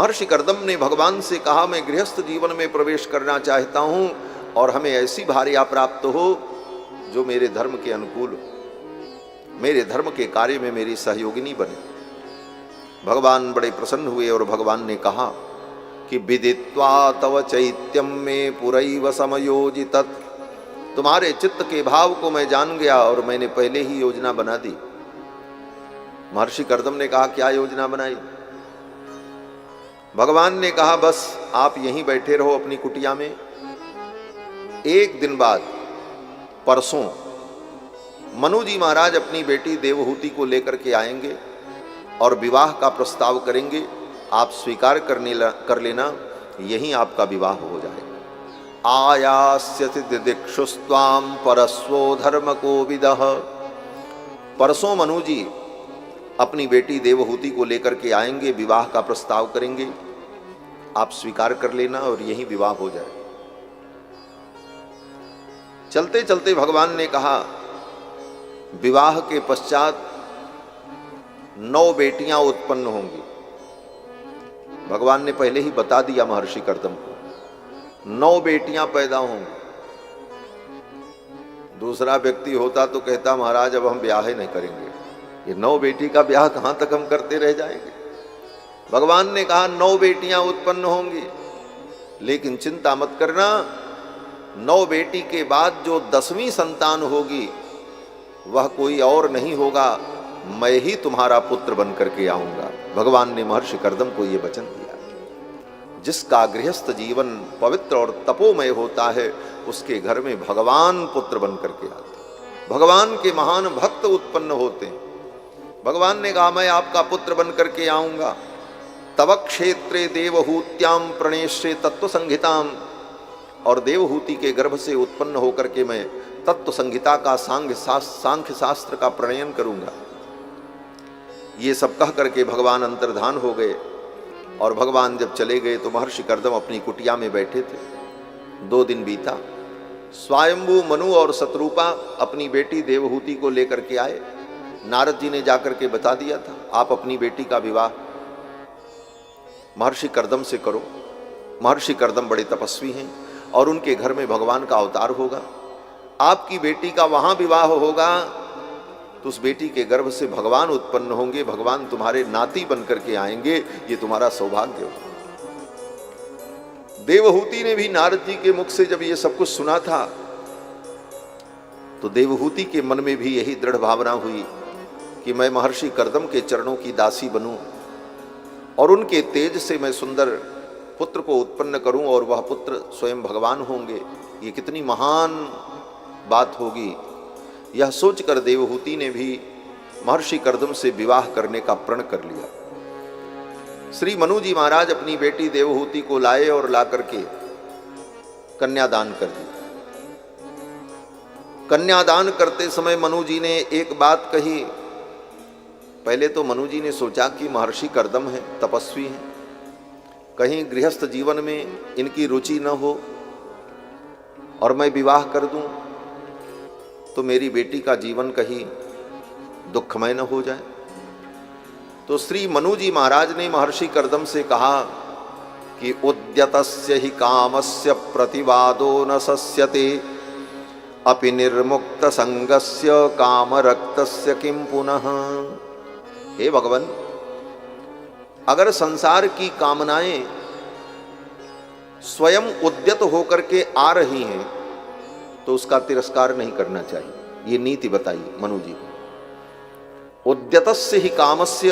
महर्षि कर्दम ने भगवान से कहा, मैं गृहस्थ जीवन में प्रवेश करना चाहता हूं और हमें ऐसी भार्या प्राप्त हो जो मेरे धर्म के अनुकूल हो, मेरे धर्म के कार्य में मेरी सहयोगिनी बने। भगवान बड़े प्रसन्न हुए और भगवान ने कहा कि विदित्वा तव चैत्यम में पुरैव समयोजित, तुम्हारे चित्त के भाव को मैं जान गया और मैंने पहले ही योजना बना दी। महर्षि कर्दम ने कहा, क्या योजना बनाई? भगवान ने कहा, बस आप यहीं बैठे रहो अपनी कुटिया में। एक दिन बाद परसों मनु जी महाराज अपनी बेटी देवहूति को लेकर के आएंगे और विवाह का प्रस्ताव करेंगे। आप स्वीकार कर लेना, यहीं आपका विवाह हो जाएगा। आयास्यति दिदिक्षुस्त्वाम परस्वो धर्म कोविदः। परसों मनु जी अपनी बेटी देवहूति को लेकर के आएंगे, विवाह का प्रस्ताव करेंगे, आप स्वीकार कर लेना और यही विवाह हो जाए। चलते चलते भगवान ने कहा, विवाह के पश्चात 9 बेटियां उत्पन्न होंगी। भगवान ने पहले ही बता दिया महर्षि कर्दम को, 9 बेटियां पैदा होंगी। दूसरा व्यक्ति होता तो कहता, महाराज अब हम ब्याह ही नहीं करेंगे, ये 9 बेटी का ब्याह कहां तक हम करते रह जाएंगे। भगवान ने कहा 9 बेटियां उत्पन्न होंगी, लेकिन चिंता मत करना, 9 बेटी के बाद जो 10वीं संतान होगी वह कोई और नहीं होगा, मैं ही तुम्हारा पुत्र बन करके आऊंगा। भगवान ने महर्षि कर्दम को यह वचन दिया। जिसका गृहस्थ जीवन पवित्र और तपोमय होता है, उसके घर में भगवान पुत्र बन करके आते, भगवान के महान भक्त उत्पन्न होते हैं। भगवान ने कहा, मैं आपका पुत्र बन करके आऊंगा। तव क्षेत्रे देवहूत्याम प्रणेश्रे तत्व संहिताम, और देवहूति के गर्भ से उत्पन्न होकर के मैं तत्व संहिता का सांख्य शास्त्र का प्रणयन करूंगा। ये सब कह करके भगवान अंतर्धान हो गए और भगवान जब चले गए तो महर्षि कर्दम अपनी कुटिया में बैठे थे। 2 दिन बीता। स्वयंभू मनु और शत्रुपा अपनी बेटी देवहूति को लेकर के आए। नारद जी ने जाकर के बता दिया था, आप अपनी बेटी का विवाह महर्षि कर्दम से करो। महर्षि कर्दम बड़े तपस्वी हैं और उनके घर में भगवान का अवतार होगा। आपकी बेटी का वहां विवाह होगा तो उस बेटी के गर्भ से भगवान उत्पन्न होंगे, भगवान तुम्हारे नाती बन करके आएंगे, ये तुम्हारा सौभाग्य होगा। देवहूति ने भी नारद जी के मुख से जब ये सब कुछ सुना था तो देवहूति के मन में भी यही दृढ़ भावना हुई कि मैं महर्षि कर्दम के चरणों की दासी बनूं और उनके तेज से मैं सुंदर पुत्र को उत्पन्न करूं और वह पुत्र स्वयं भगवान होंगे। ये कितनी महान बात होगी। यह सोचकर देवहूति ने भी महर्षि कर्दम से विवाह करने का प्रण कर लिया। श्री मनु जी महाराज अपनी बेटी देवहूति को लाए और ला करके कन्यादान कर दी। कन्यादान करते समय मनु जी ने एक बात कही। पहले तो मनु जी ने सोचा कि महर्षि कर्दम है, तपस्वी हैं, कहीं गृहस्थ जीवन में इनकी रुचि न हो और मैं विवाह कर दूं तो मेरी बेटी का जीवन कहीं दुखमय न हो जाए। तो श्री मनु जी महाराज ने महर्षि कर्दम से कहा कि उद्यतस्य ही कामस्य प्रतिवादो न सस्यते अपि निर्मुक्त संगस्य कामरक्तस्य किम पुनः। हे भगवान, अगर संसार की कामनाएं स्वयं उद्यत होकर के आ रही हैं तो उसका तिरस्कार नहीं करना चाहिए। ये नीति बताई मनु जी को। उद्यतस्य ही कामस्य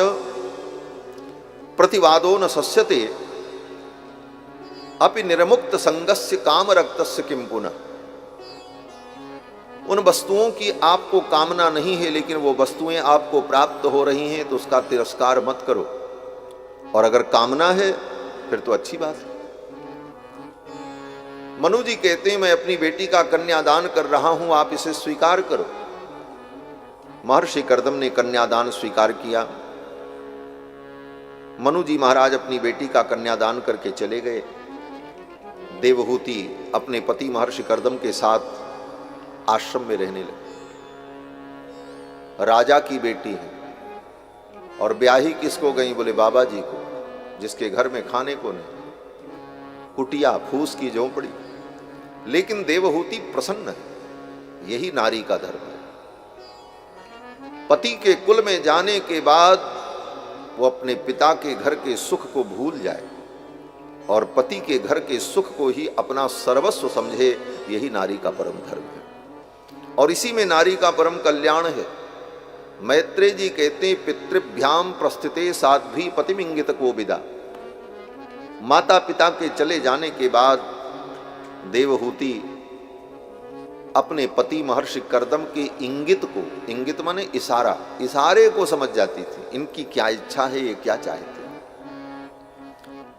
प्रतिवादो न सस्यते अपि निर्मुक्त संगस्य कामरक्तस्य किम पुनः। उन वस्तुओं की आपको कामना नहीं है लेकिन वो वस्तुएं आपको प्राप्त हो रही हैं तो उसका तिरस्कार मत करो, और अगर कामना है फिर तो अच्छी बात है। मनु जी कहते हैं, मैं अपनी बेटी का कन्यादान कर रहा हूं, आप इसे स्वीकार करो। महर्षि कर्दम ने कन्यादान स्वीकार किया। मनु जी महाराज अपनी बेटी का कन्यादान करके चले गए। देवहूति अपने पति महर्षि कर्दम के साथ आश्रम में रहने लगे। राजा की बेटी है और ब्याही किसको गई? बोले बाबा जी को। जिसके घर में खाने को नहीं, कुटिया फूस की झोंपड़ी, लेकिन देवहूति प्रसन्न है। यही नारी का धर्म है। पति के कुल में जाने के बाद वो अपने पिता के घर के सुख को भूल जाए और पति के घर के सुख को ही अपना सर्वस्व समझे, यही नारी का परम धर्म है। और इसी में नारी का परम कल्याण है। मैत्रेय जी कहते हैं, पितृभ्याम प्रस्थिते साध्वी पतिमिंगित कोविदा। माता पिता के चले जाने के बाद देवहूति अपने पति महर्षि कर्दम के इंगित को, इंगित माने इशारा, इशारे को समझ जाती थी, इनकी क्या इच्छा है, ये क्या चाहते हैं।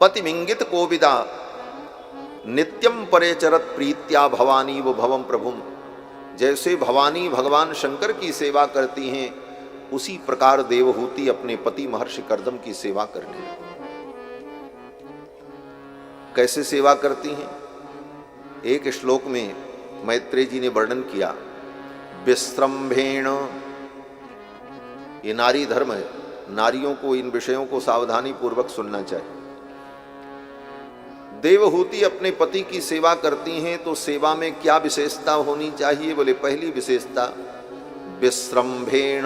पतिमिंगित कोविदा नित्यम परेचरत प्रीत्या भवानी वो भवम प्रभुम। जैसे भवानी भगवान शंकर की सेवा करती हैं, उसी प्रकार देवहूति अपने पति महर्षि कर्दम की सेवा करने लगी। कैसे सेवा करती हैं? एक श्लोक में मैत्रेय जी ने वर्णन किया, विस्रंभेण। ये नारी धर्म है, नारियों को इन विषयों को सावधानी पूर्वक सुनना चाहिए। देवहूति अपने पति की सेवा करती हैं तो सेवा में क्या विशेषता होनी चाहिए? बोले पहली विशेषता विस्रंभेण।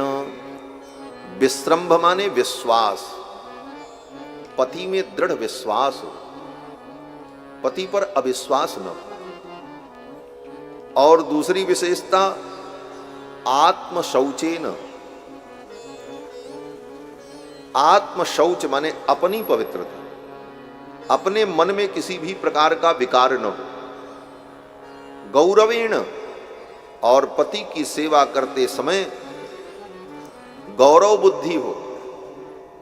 विस्रंभ माने विश्वास, पति में दृढ़ विश्वास हो, पति पर अविश्वास न हो। और दूसरी विशेषता आत्मशौचेन। आत्मशौच माने अपनी पवित्रता, अपने मन में किसी भी प्रकार का विकार न हो। गौरवेण, और पति की सेवा करते समय गौरव बुद्धि हो,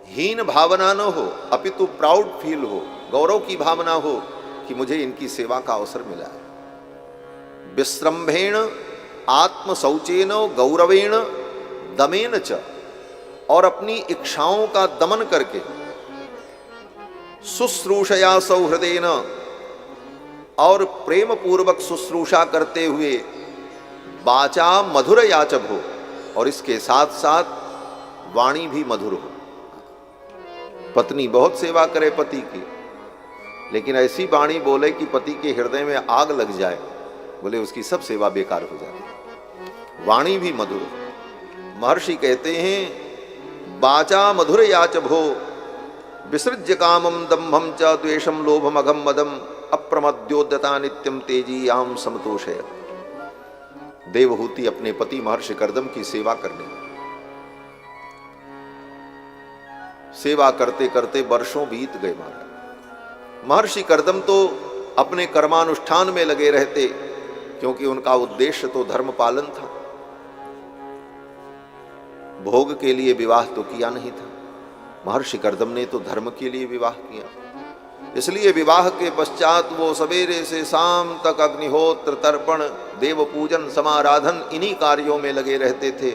हीन भावना न हो, अपितु प्राउड फील हो, गौरव की भावना हो कि मुझे इनकी सेवा का अवसर मिला है। विस्रंभेण आत्मशौचेन गौरवेण दमेन च, और अपनी इच्छाओं का दमन करके शुश्रूषया सौहृदेन, और प्रेम पूर्वक शुश्रूषा करते हुए वाचा मधुर याचभ हो, और इसके साथ साथ वाणी भी मधुर हो। पत्नी बहुत सेवा करे पति की, लेकिन ऐसी वाणी बोले कि पति के हृदय में आग लग जाए, बोले उसकी सब सेवा बेकार हो जाती। वाणी भी मधुर हो। महर्षि कहते हैं, वाचा मधुर याचभो विसृज्य कामम दम्भम च द्वेषम लोभम अघम मदम अप्रमद्योद्यता नित्यम तेजी याम समतोषय। देवहूति अपने पति महर्षि कर्दम की सेवा करने, सेवा करते करते वर्षों बीत गए। महाराज महर्षि कर्दम तो अपने कर्मानुष्ठान में लगे रहते, क्योंकि उनका उद्देश्य तो धर्म पालन था। भोग के लिए विवाह तो किया नहीं था, महर्षि कर्दम ने तो धर्म के लिए विवाह किया। इसलिए विवाह के पश्चात वो सवेरे से शाम तक अग्निहोत्र, तर्पण, देव पूजन, समाराधन इन्हीं कार्यों में लगे रहते थे।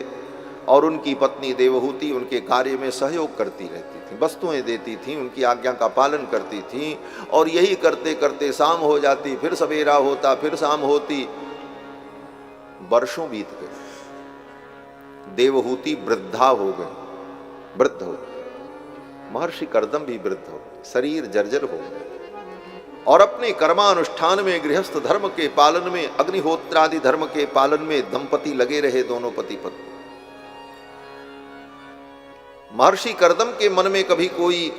और उनकी पत्नी देवहूति उनके कार्य में सहयोग करती रहती थी, वस्तुएं देती थी, उनकी आज्ञा का पालन करती थी। और यही करते करते शाम हो जाती, फिर सवेरा होता, फिर शाम होती, वर्षों बीत गए। देवहूति वृद्धा हो गई, वृद्ध हो गई। महर्षि कर्दम भी वृद्ध हो गए, शरीर जर्जर हो गए। और अपने कर्मानुष्ठान में, गृहस्थ धर्म के पालन में, अग्निहोत्रादि धर्म के पालन में दंपति लगे रहे, दोनों पति पत्नी। महर्षि कर्दम के मन में कभी कोई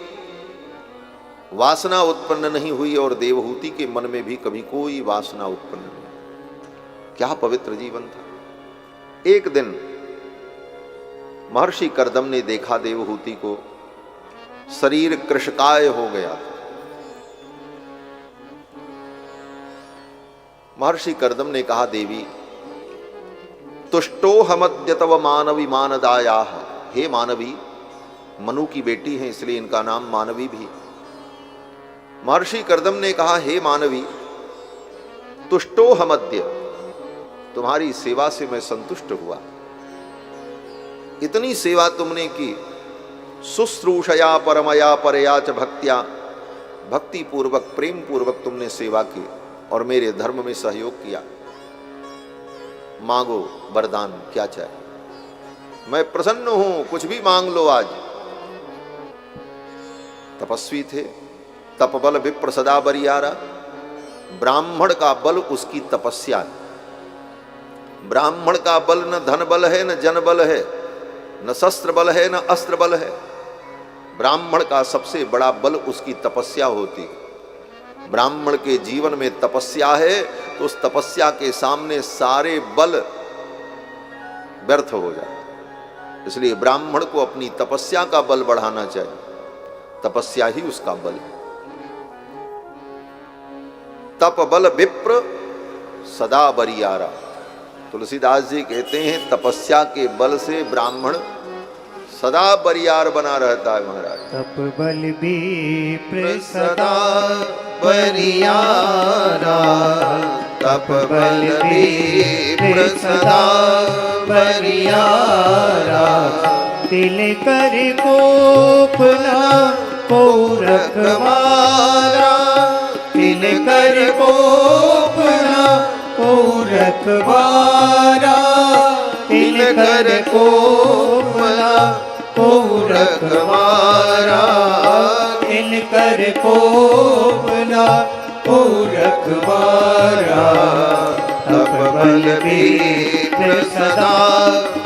वासना उत्पन्न नहीं हुई और देवहूति के मन में भी कभी कोई वासना उत्पन्न नहीं। क्या पवित्र जीवन था। एक दिन महर्षि कर्दम ने देखा देवहूति को, शरीर कृशकाय हो गया। महर्षि कर्दम ने कहा, देवी तुष्टो हमद्य तव मानवी मानदाया। हे मानवी, मनु की बेटी है इसलिए इनका नाम मानवी भी। महर्षि कर्दम ने कहा, हे मानवी, तुष्टो हमद्य, तुम्हारी सेवा से मैं संतुष्ट हुआ। इतनी सेवा तुमने की, शुश्रूषया परमया परया च भक्त्या, भक्ति पूर्वक, प्रेम पूर्वक तुमने सेवा की और मेरे धर्म में सहयोग किया। मांगो वरदान, क्या चाहिए? मैं प्रसन्न हूं, कुछ भी मांग लो आज। तपस्वी थे, तपबल विप्र सदा बरियारा। ब्राह्मण का बल उसकी तपस्या है। ब्राह्मण का बल न धन बल है, न जन बल है, न शस्त्र बल है, न अस्त्र बल है। ब्राह्मण का सबसे बड़ा बल उसकी तपस्या होती है। ब्राह्मण के जीवन में तपस्या है तो उस तपस्या के सामने सारे बल व्यर्थ हो जाते। इसलिए ब्राह्मण को अपनी तपस्या का बल बढ़ाना चाहिए। तपस्या ही उसका बल है। तप बल विप्र सदा बरियारा। तुलसीदास जी कहते हैं तपस्या के बल से ब्राह्मण सदा बरियार बना रहता है महाराज। तप बल विप्र सदा बरियारा, तप बल विप्र सदा बरियारा। तिल कर कोपना को रखवारा, तिल कर कोपना को रखवारा, तिल कर कोपना को रखवारा, तिल कर कोपना को रखवारा। तप बल विप्र सदा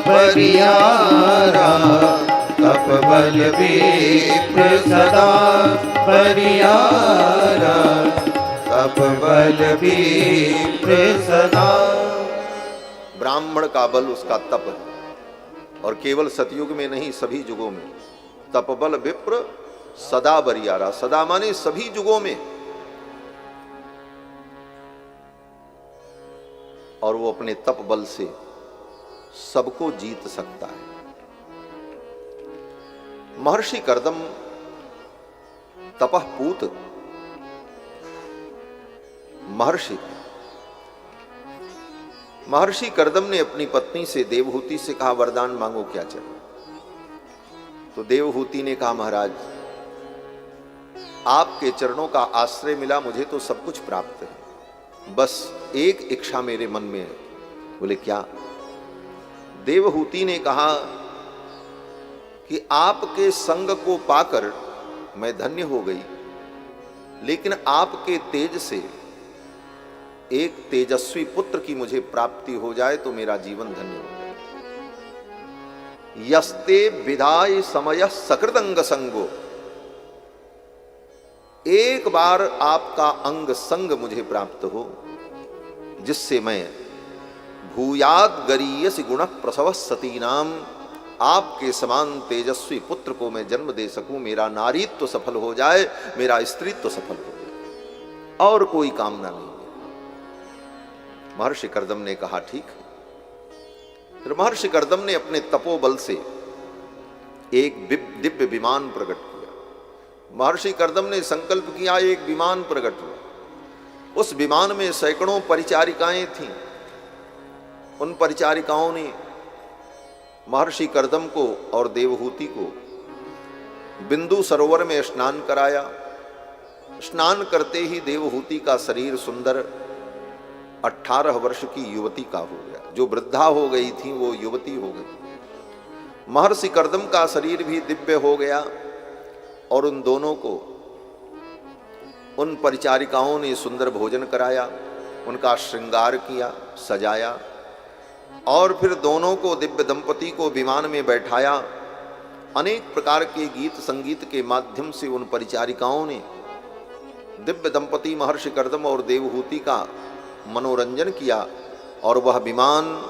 बरियारा, तप बल विप्र सदा बरियारा, तप बल विप्र सदा। ब्राह्मण का बल उसका तप है, और केवल सतयुग में नहीं सभी युगों में। तप बल विप्र सदा बरियारा। सदा माने सभी युगों में। और वो अपने तप बल से सबको जीत सकता है। महर्षि कर्दम तपः पूत महर्षि कर्दम ने अपनी पत्नी से देवहूति से कहा, वरदान मांगो, क्या चाहिए? तो देवहूति ने कहा, महाराज आपके चरणों का आश्रय मिला, मुझे तो सब कुछ प्राप्त है, बस एक इच्छा मेरे मन में है। बोले क्या? देवहूति ने कहा कि आपके संग को पाकर मैं धन्य हो गई, लेकिन आपके तेज से एक तेजस्वी पुत्र की मुझे प्राप्ति हो जाए तो मेरा जीवन धन्य हो जाए। यस्ते विधाय समय सकृदंग संगो। एक बार आपका अंग संग मुझे प्राप्त हो, जिससे मैं भूयाद गरीयस गुण प्रसव सतीनाम, आपके समान तेजस्वी पुत्र को मैं जन्म दे सकूं, मेरा नारीत्व सफल हो जाए, मेरा स्त्रीत्व सफल हो जाए, और कोई कामना नहीं। महर्षि कर्दम ने कहा, ठीक है। फिर महर्षि कर्दम ने अपने तपोबल से एक दिव्य विमान प्रकट किया। महर्षि कर्दम ने संकल्प किया, एक विमान प्रकट हुआ। उस विमान में सैकड़ों परिचारिकाएं थीं। उन परिचारिकाओं ने महर्षि कर्दम को और देवहूति को बिंदु सरोवर में स्नान कराया। स्नान करते ही देवहूति का शरीर सुंदर 18 वर्ष की युवती का हो गया। जो वृद्धा हो गई थी वो युवती हो गई। महर्षि कर्दम का शरीर भी दिव्य हो गया, और उन दोनों को उन परिचारिकाओं ने सुंदर भोजन कराया, उनका श्रृंगार किया, सजाया, और फिर दोनों को, दिव्य दंपति को विमान में बैठाया। अनेक प्रकार के गीत संगीत के माध्यम से उन परिचारिकाओं ने दिव्य दंपति महर्षि कर्दम और देवहूति का मनोरंजन किया, और वह विमान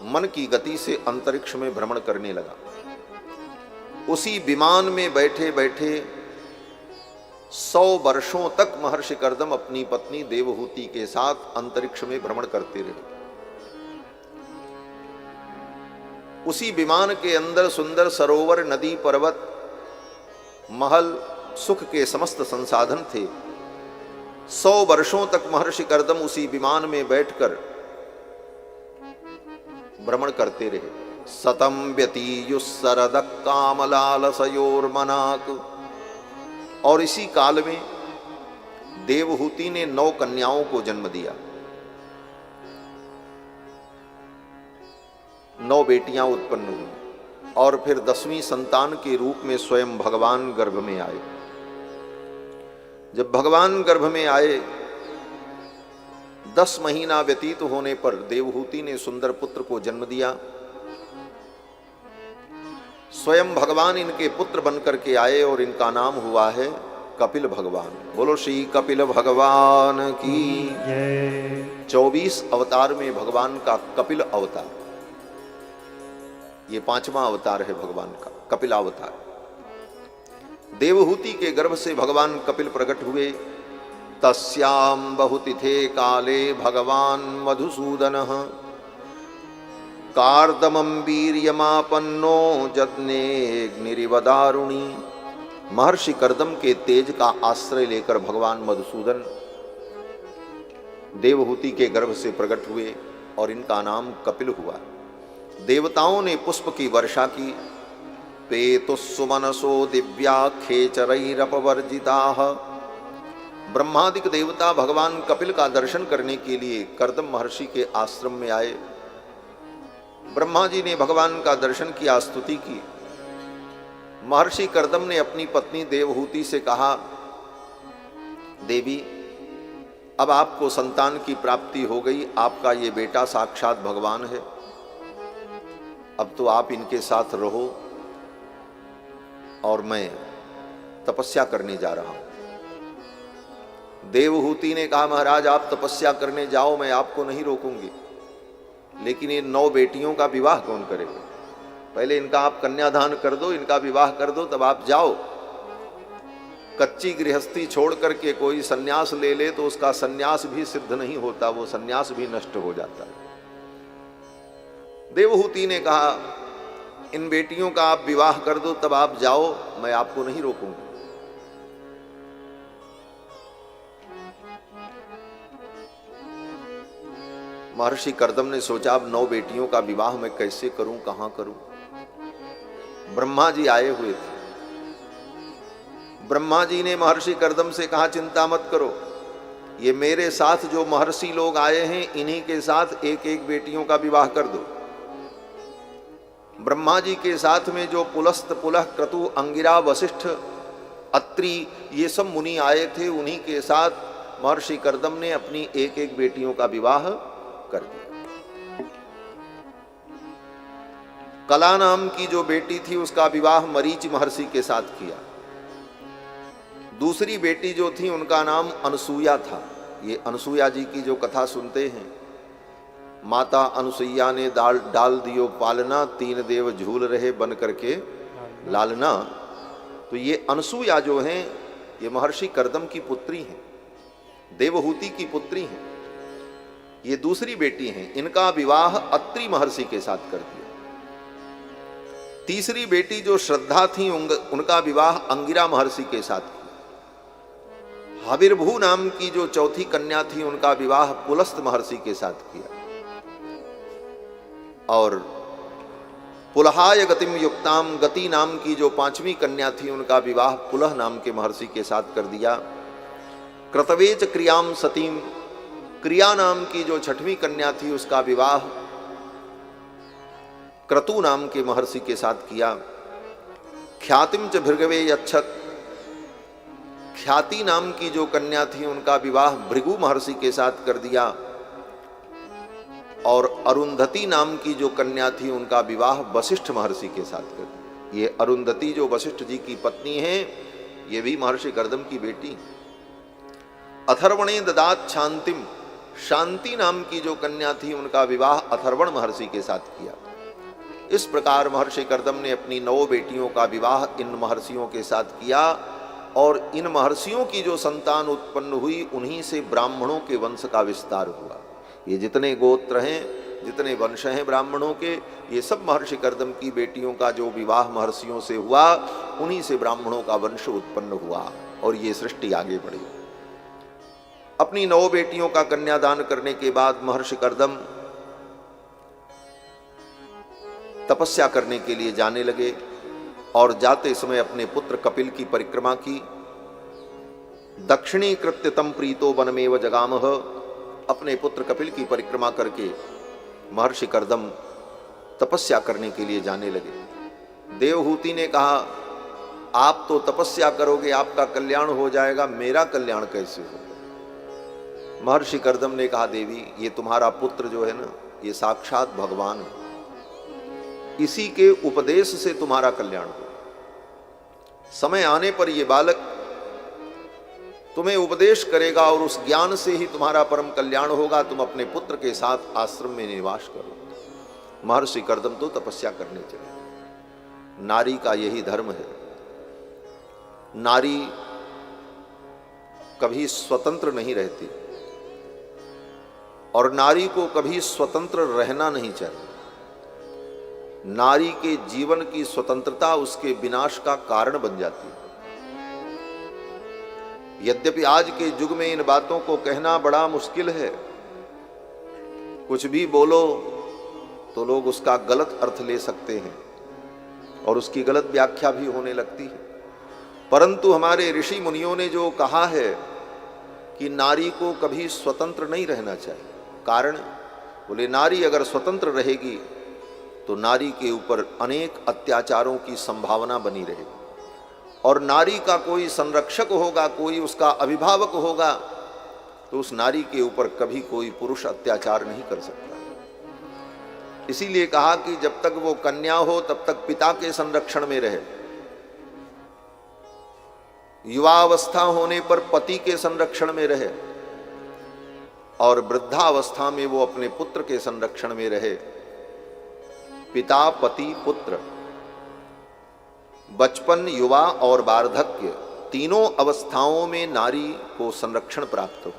मन की गति से अंतरिक्ष में भ्रमण करने लगा। उसी विमान में बैठे बैठे 100 वर्षों तक महर्षि कर्दम अपनी पत्नी देवहूति के साथ अंतरिक्ष में भ्रमण करते रहे। उसी विमान के अंदर सुंदर सरोवर, नदी, पर्वत, महल, सुख के समस्त संसाधन थे। 100 वर्षों तक महर्षि कर्दम उसी विमान में बैठकर भ्रमण करते रहे। सतम व्यतीयुस्सरद कामलालसयोर्मनाक। और इसी काल में देवहूति ने 9 कन्याओं को जन्म दिया। 9 बेटियां उत्पन्न हुई, और फिर 10वीं संतान के रूप में स्वयं भगवान गर्भ में आए। जब भगवान गर्भ में आए, 10 महीना व्यतीत होने पर देवहूति ने सुंदर पुत्र को जन्म दिया। स्वयं भगवान इनके पुत्र बनकर के आए और इनका नाम हुआ है कपिल भगवान। बोलो श्री कपिल भगवान की जय। 24 अवतार में भगवान का कपिल अवतार, ये 5वां अवतार है भगवान का, कपिल अवतार। देवहूति के गर्भ से भगवान कपिल प्रकट हुए। तस्याम बहुतिथे काले भगवान मधुसूदनः कार्दमं वीर्यमापन्नो जज्ञेऽग्निरिवदारुणी। महर्षि कर्दम के तेज का आश्रय लेकर भगवान मधुसूदन देवहूति के गर्भ से प्रकट हुए और इनका नाम कपिल हुआ। देवताओं ने पुष्प की वर्षा की। पेतुस्सुमनसो दिव्याख्येचरैरपवर्जिताः। ब्रह्मादिक देवता भगवान कपिल का दर्शन करने के लिए कर्दम महर्षि के आश्रम में आए। ब्रह्मा जी ने भगवान का दर्शन किया, स्तुति की। महर्षि कर्दम ने अपनी पत्नी देवहूति से कहा, देवी, अब आपको संतान की प्राप्ति हो गई, आपका ये बेटा साक्षात भगवान है, अब तो आप इनके साथ रहो और मैं तपस्या करने जा रहा हूं। देवहूति ने कहा, महाराज आप तपस्या करने जाओ, मैं आपको नहीं रोकूंगी, लेकिन ये 9 बेटियों का विवाह कौन करेगा? पहले इनका आप कन्यादान कर दो, इनका विवाह कर दो, तब आप जाओ। कच्ची गृहस्थी छोड़ करके कोई सन्यास ले ले तो उसका सन्यास भी सिद्ध नहीं होता, वो सन्यास भी नष्ट हो जाता है। देवहूति ने कहा, इन बेटियों का आप विवाह कर दो, तब आप जाओ, मैं आपको नहीं रोकूंगा। महर्षि कर्दम ने सोचा, अब 9 बेटियों का विवाह मैं कैसे करूं, कहां करूं? ब्रह्मा जी आए हुए थे। ब्रह्मा जी ने महर्षि कर्दम से कहा, चिंता मत करो, ये मेरे साथ जो महर्षि लोग आए हैं, इन्हीं के साथ एक एक बेटियों का विवाह कर दो। ब्रह्मा जी के साथ में जो पुलस्त, पुलह, क्रतु, अंगिरा, वशिष्ठ, अत्रि, ये सब मुनि आए थे, उन्हीं के साथ महर्षि कर्दम ने अपनी एक एक बेटियों का विवाह कर दिया। कला नाम की जो बेटी थी, उसका विवाह मरीचि महर्षि के साथ किया। दूसरी बेटी जो थी, उनका नाम अनसुया था। ये अनसुया जी की जो कथा सुनते हैं, माता अनसुईया ने डाल दियो पालना, 3 देव झूल रहे बन करके लालना। तो ये अनसुया जो हैं, ये महर्षि कर्दम की पुत्री हैं, देवहूति की पुत्री हैं। ये दूसरी बेटी हैं, इनका विवाह अत्रि महर्षि के साथ कर दिया। तीसरी बेटी जो श्रद्धा थी, उनका विवाह अंगिरा महर्षि के साथ किया। हविर्भू नाम की जो चौथी कन्या थी, उनका विवाह पुलस्त महर्षि के साथ किया। और पुलहाय गतिम युक्ताम, गति नाम की जो 5वीं कन्या थी, उनका विवाह पुलह नाम के महर्षि के साथ कर दिया। कृतवेच क्रियाम सतीम, क्रिया नाम की जो 6वीं कन्या थी, उसका विवाह क्रतु नाम के महर्षि के साथ किया। ख्यातिम च भृगवे यच्छत, ख्याति नाम की जो कन्या थी, उनका विवाह भृगु महर्षि के साथ कर दिया। और अरुंधति नाम की जो कन्या थी, उनका विवाह वशिष्ठ महर्षि के साथ कर दिया। ये अरुंधति जो वशिष्ठ जी की पत्नी है, ये भी महर्षि कर्दम की बेटी। अथर्वणे ददात शांतिम, शांति नाम की जो कन्या थी, उनका विवाह अथर्वण महर्षि के साथ किया। इस प्रकार महर्षि कर्दम ने अपनी 9 बेटियों का विवाह इन महर्षियों के साथ किया। और इन महर्षियों की जो संतान उत्पन्न हुई, उन्हीं से ब्राह्मणों के वंश का विस्तार हुआ। ये जितने गोत्र हैं, जितने वंश हैं ब्राह्मणों के, ये सब महर्षि कर्दम की बेटियों का जो विवाह महर्षियों से हुआ, उन्हीं से ब्राह्मणों का वंश उत्पन्न हुआ और ये सृष्टि आगे बढ़ी। अपनी 9 बेटियों का कन्यादान करने के बाद महर्षि कर्दम तपस्या करने के लिए जाने लगे और जाते समय अपने पुत्र कपिल की परिक्रमा की। दक्षिणी कृत्य तम प्रीतो वनमेव जगामह, अपने पुत्र कपिल की परिक्रमा करके महर्षि कर्दम तपस्या करने के लिए जाने लगे। देवहूति ने कहा, आप तो तपस्या करोगे, आपका कल्याण हो जाएगा, मेरा कल्याण कैसे होगा? महर्षि कर्दम ने कहा, देवी ये तुम्हारा पुत्र जो है ना, ये साक्षात भगवान है, इसी के उपदेश से तुम्हारा कल्याण हो। समय आने पर ये बालक तुम्हें उपदेश करेगा और उस ज्ञान से ही तुम्हारा परम कल्याण होगा। तुम अपने पुत्र के साथ आश्रम में निवास करो। महर्षि कर्दम तो तपस्या करने चले। नारी का यही धर्म है। नारी कभी स्वतंत्र नहीं रहती और नारी को कभी स्वतंत्र रहना नहीं चाहिए। नारी के जीवन की स्वतंत्रता उसके विनाश का कारण बन जाती है। यद्यपि आज के युग में इन बातों को कहना बड़ा मुश्किल है, कुछ भी बोलो तो लोग उसका गलत अर्थ ले सकते हैं और उसकी गलत व्याख्या भी होने लगती है। परंतु हमारे ऋषि मुनियों ने जो कहा है कि नारी को कभी स्वतंत्र नहीं रहना चाहिए, कारण बोले नारी अगर स्वतंत्र रहेगी तो नारी के ऊपर अनेक अत्याचारों की संभावना बनी रहेगी और नारी का कोई संरक्षक होगा, कोई उसका अभिभावक होगा, तो उस नारी के ऊपर कभी कोई पुरुष अत्याचार नहीं कर सकता। इसीलिए कहा कि जब तक वो कन्या हो तब तक पिता के संरक्षण में रहे, युवावस्था होने पर पति के संरक्षण में रहे और वृद्धावस्था में वो अपने पुत्र के संरक्षण में रहे। पिता, पति, पुत्र, बचपन, युवा और वार्धक्य, तीनों अवस्थाओं में नारी को संरक्षण प्राप्त हो।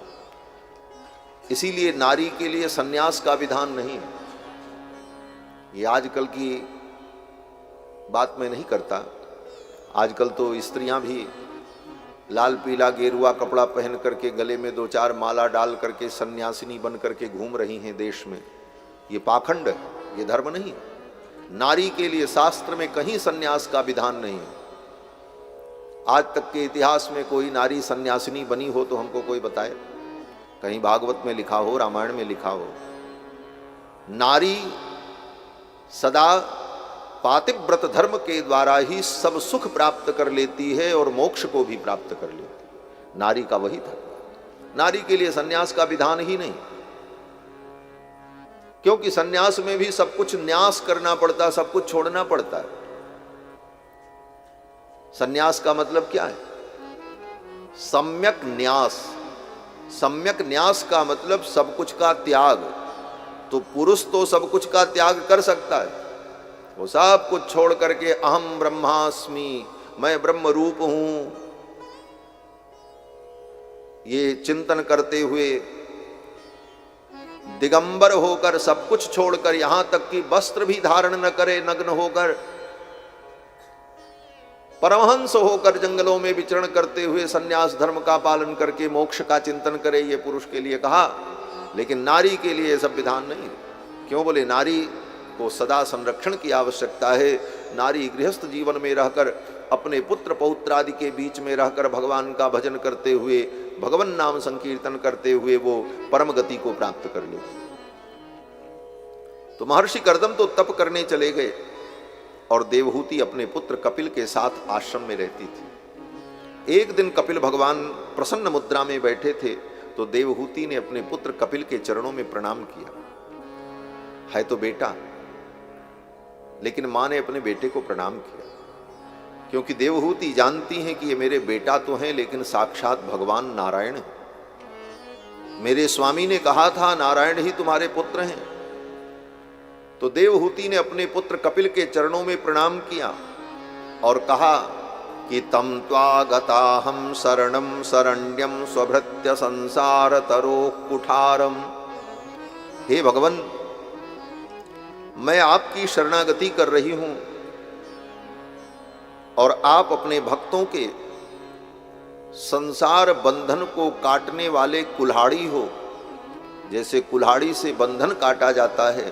इसीलिए नारी के लिए संन्यास का विधान नहीं है। ये आजकल की बात मैं नहीं करता। आजकल तो स्त्रियां भी लाल पीला गेरुआ कपड़ा पहन करके गले में 2-4 माला डाल करके सन्यासिनी बन करके घूम रही हैं देश में। ये पाखंड है, ये धर्म नहीं है। नारी के लिए शास्त्र में कहीं सन्यास का विधान नहीं है। आज तक के इतिहास में कोई नारी सन्यासिनी बनी हो तो हमको कोई बताए, कहीं भागवत में लिखा हो, रामायण में लिखा हो। नारी सदा पातिव्रत धर्म के द्वारा ही सब सुख प्राप्त कर लेती है और मोक्ष को भी प्राप्त कर लेती है। नारी का वही धर्म। नारी के लिए सन्यास का विधान ही नहीं, क्योंकि सन्यास में भी सब कुछ न्यास करना पड़ता, सब कुछ छोड़ना पड़ता है। सन्यास का मतलब क्या है? सम्यक न्यास। सम्यक न्यास का मतलब सब कुछ का त्याग। तो पुरुष तो सब कुछ का त्याग कर सकता है, वो सब कुछ छोड़ करके अहम ब्रह्मास्मि, मैं ब्रह्म रूप हूं, ये चिंतन करते हुए दिगंबर होकर सब कुछ छोड़कर, यहां तक कि वस्त्र भी धारण न करे, नग्न होकर परमहंस होकर जंगलों में विचरण करते हुए सन्यास धर्म का पालन करके मोक्ष का चिंतन करे, ये पुरुष के लिए कहा। लेकिन नारी के लिए यह सब विधान नहीं। क्यों? बोले नारी को सदा संरक्षण की आवश्यकता है। नारी गृहस्थ जीवन में रहकर अपने पुत्र पौत्र आदि के बीच में रहकर भगवान का भजन करते हुए, भगवान नाम संकीर्तन करते हुए वो परम गति को प्राप्त कर ले। तो महर्षि कर्दम तो तप करने चले गए और देवहूति अपने पुत्र कपिल के साथ आश्रम में रहती थी। एक दिन कपिल भगवान प्रसन्न मुद्रा में बैठे थे तो देवहूति ने अपने पुत्र कपिल के चरणों में प्रणाम किया। है तो बेटा, लेकिन मां ने अपने बेटे को प्रणाम किया, क्योंकि देवहूति जानती हैं कि ये मेरे बेटा तो हैं लेकिन साक्षात भगवान नारायण है। मेरे स्वामी ने कहा था नारायण ही तुम्हारे पुत्र हैं। तो देवहूति ने अपने पुत्र कपिल के चरणों में प्रणाम किया और कहा कि तम त्वागताहं शरणं शरण्यं स्वभृत्य संसार तरोः कुठारम। हे भगवान, मैं आपकी शरणागति कर रही हूं और आप अपने भक्तों के संसार बंधन को काटने वाले कुल्हाड़ी हो। जैसे कुल्हाड़ी से बंधन काटा जाता है,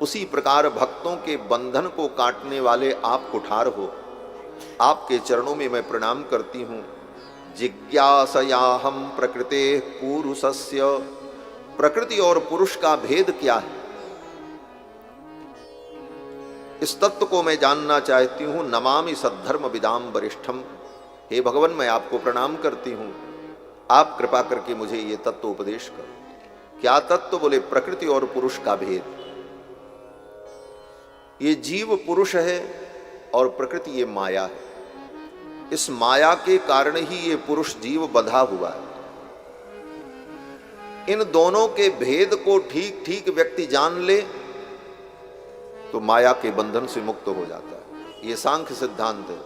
उसी प्रकार भक्तों के बंधन को काटने वाले आप कुठार हो। आपके चरणों में मैं प्रणाम करती हूं। जिज्ञासयाहं प्रकृते पुरुषस्य। प्रकृति और पुरुष का भेद क्या है? इस तत्व को मैं जानना चाहती हूँ। नमामि सद्धर्म विदाम वरिष्ठम। हे भगवान, मैं आपको प्रणाम करती हूँ, आप कृपा करके मुझे ये तत्व उपदेश करो। क्या तत्व? बोले प्रकृति और पुरुष का भेद। ये जीव पुरुष है और प्रकृति ये माया है। इस माया के कारण ही ये पुरुष जीव बंधा हुआ है। इन दोनों के भेद को ठीक ठीक व्यक्ति जान ले तो माया के बंधन से मुक्त हो जाता है। ये सांख्य सिद्धांत है।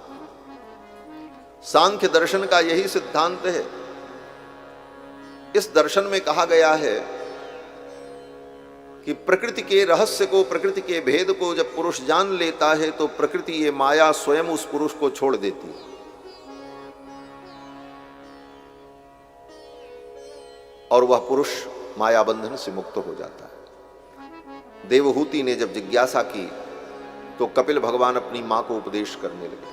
सांख्य दर्शन का यही सिद्धांत है। इस दर्शन में कहा गया है कि प्रकृति के रहस्य को, प्रकृति के भेद को जब पुरुष जान लेता है तो प्रकृति ये माया स्वयं उस पुरुष को छोड़ देती है और वह पुरुष माया बंधन से मुक्त हो जाता है। देवहूति ने जब जिज्ञासा की तो कपिल भगवान अपनी मां को उपदेश करने लगे।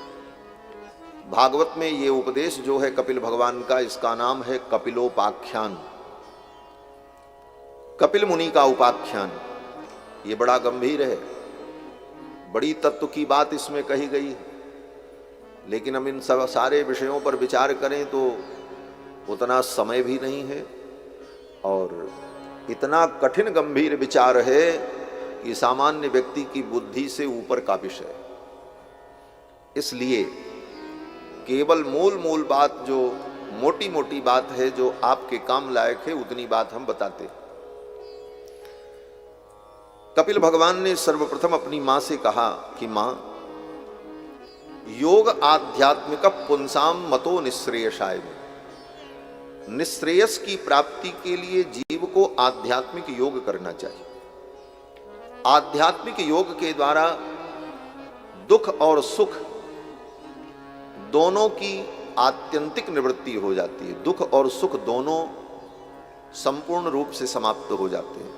भागवत में ये उपदेश जो है कपिल भगवान का, इसका नाम है कपिलोपाख्यान, कपिल मुनि का उपाख्यान। ये बड़ा गंभीर है, बड़ी तत्व की बात इसमें कही गई है, लेकिन हम इन सब सारे विषयों पर विचार करें तो उतना समय भी नहीं है और इतना कठिन गंभीर विचार है कि सामान्य व्यक्ति की बुद्धि से ऊपर का विषय है। इसलिए केवल मूल मूल बात, जो मोटी मोटी बात है, जो आपके काम लायक है, उतनी बात हम बताते हैं। कपिल भगवान ने सर्वप्रथम अपनी मां से कहा कि मां, योग आध्यात्मिक पुंसाम मतो निश्रेयसाय में। निश्रेयस की प्राप्ति के लिए जीव को आध्यात्मिक योग करना चाहिए। आध्यात्मिक योग के द्वारा दुख और सुख दोनों की आत्यंतिक निवृत्ति हो जाती है। दुख और सुख दोनों संपूर्ण रूप से समाप्त हो जाते हैं।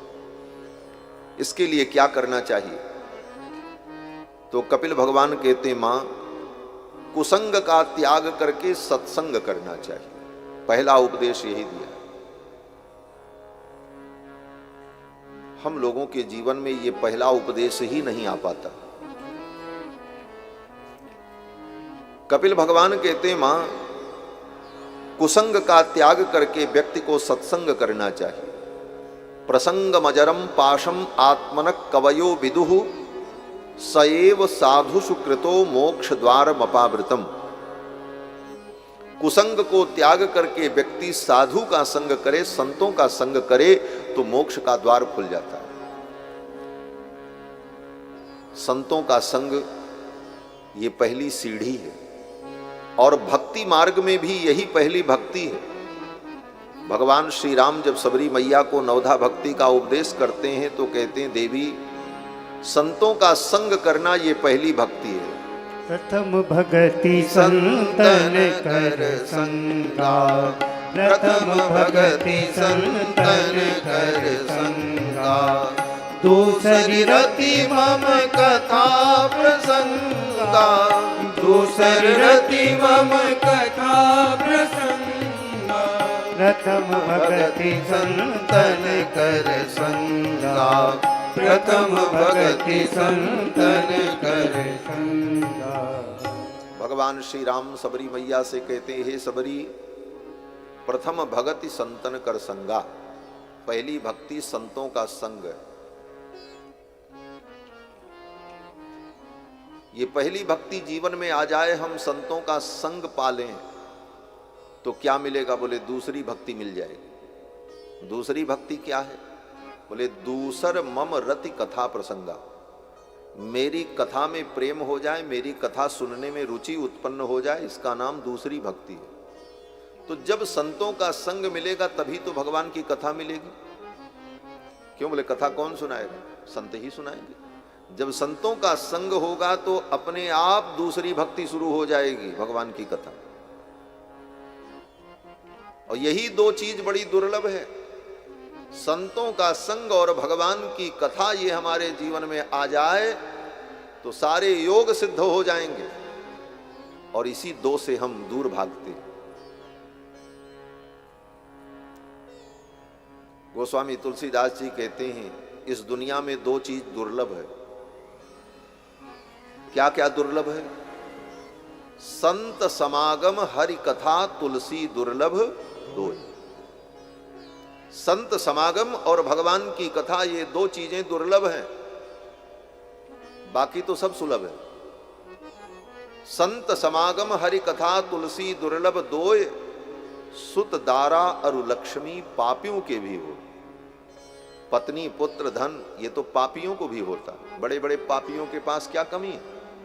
इसके लिए क्या करना चाहिए? तो कपिल भगवान कहते, मां, कुसंग का त्याग करके सत्संग करना चाहिए। पहला उपदेश यही दिया। हम लोगों के जीवन में ये पहला उपदेश ही नहीं आ पाता। कपिल भगवान कहते, मां, कुसंग का त्याग करके व्यक्ति को सत्संग करना चाहिए। प्रसंग मजरम पाशम आत्मनक कवयो विदुहु सएव साधु सुकृतो मोक्ष द्वार मपावृतम। कुसंग को त्याग करके व्यक्ति साधु का संग करे, संतों का संग करे तो मोक्ष का द्वार खुल जाता है। संतों का संग ये पहली सीढ़ी है और भक्ति मार्ग में भी यही पहली भक्ति है। भगवान श्री राम जब सबरी मैया को नवधा भक्ति का उपदेश करते हैं तो कहते हैं, देवी, संतों का संग करना ये पहली भक्ति है। प्रथम भगति संतन कर संगा, प्रथम भगति संतन कर संगा, दूसरी रति मम कथा प्रसंगा, दूसरी रति मम कथा प्रसंगा, प्रथम भगति संतन कर संगा, प्रथम भगति संतन कर संगा। भगवान श्री राम सबरी मैया से कहते हैं, हे सबरी, प्रथम भगति संतन कर संगा। पहली भक्ति संतों का संग। ये पहली भक्ति जीवन में आ जाए, हम संतों का संग पालें तो क्या मिलेगा? बोले दूसरी भक्ति मिल जाएगी। दूसरी भक्ति क्या है? बोले दूसर मम रति कथा प्रसंगा। मेरी कथा में प्रेम हो जाए, मेरी कथा सुनने में रुचि उत्पन्न हो जाए, इसका नाम दूसरी भक्ति है। तो जब संतों का संग मिलेगा तभी तो भगवान की कथा मिलेगी। क्यों? बोले कथा कौन सुनाएगा? संत ही सुनाएंगे। जब संतों का संग होगा तो अपने आप दूसरी भक्ति शुरू हो जाएगी, भगवान की कथा। और यही दो चीज बड़ी दुर्लभ है, संतों का संग और भगवान की कथा। ये हमारे जीवन में आ जाए तो सारे योग सिद्ध हो जाएंगे और इसी दो से हम दूर भागते हैं। गोस्वामी तुलसीदास जी कहते हैं, इस दुनिया में दो चीज दुर्लभ है, क्या क्या दुर्लभ है? संत समागम हरि कथा तुलसी दुर्लभ दो। संत समागम और भगवान की कथा, ये दो चीजें दुर्लभ हैं, बाकी तो सब सुलभ है। संत समागम हरि कथा तुलसी दुर्लभ दोय, सुत दारा अरु लक्ष्मी पापियों के भी हो। पत्नी पुत्र धन ये तो पापियों को भी होता। बड़े बड़े पापियों के पास क्या कमी है?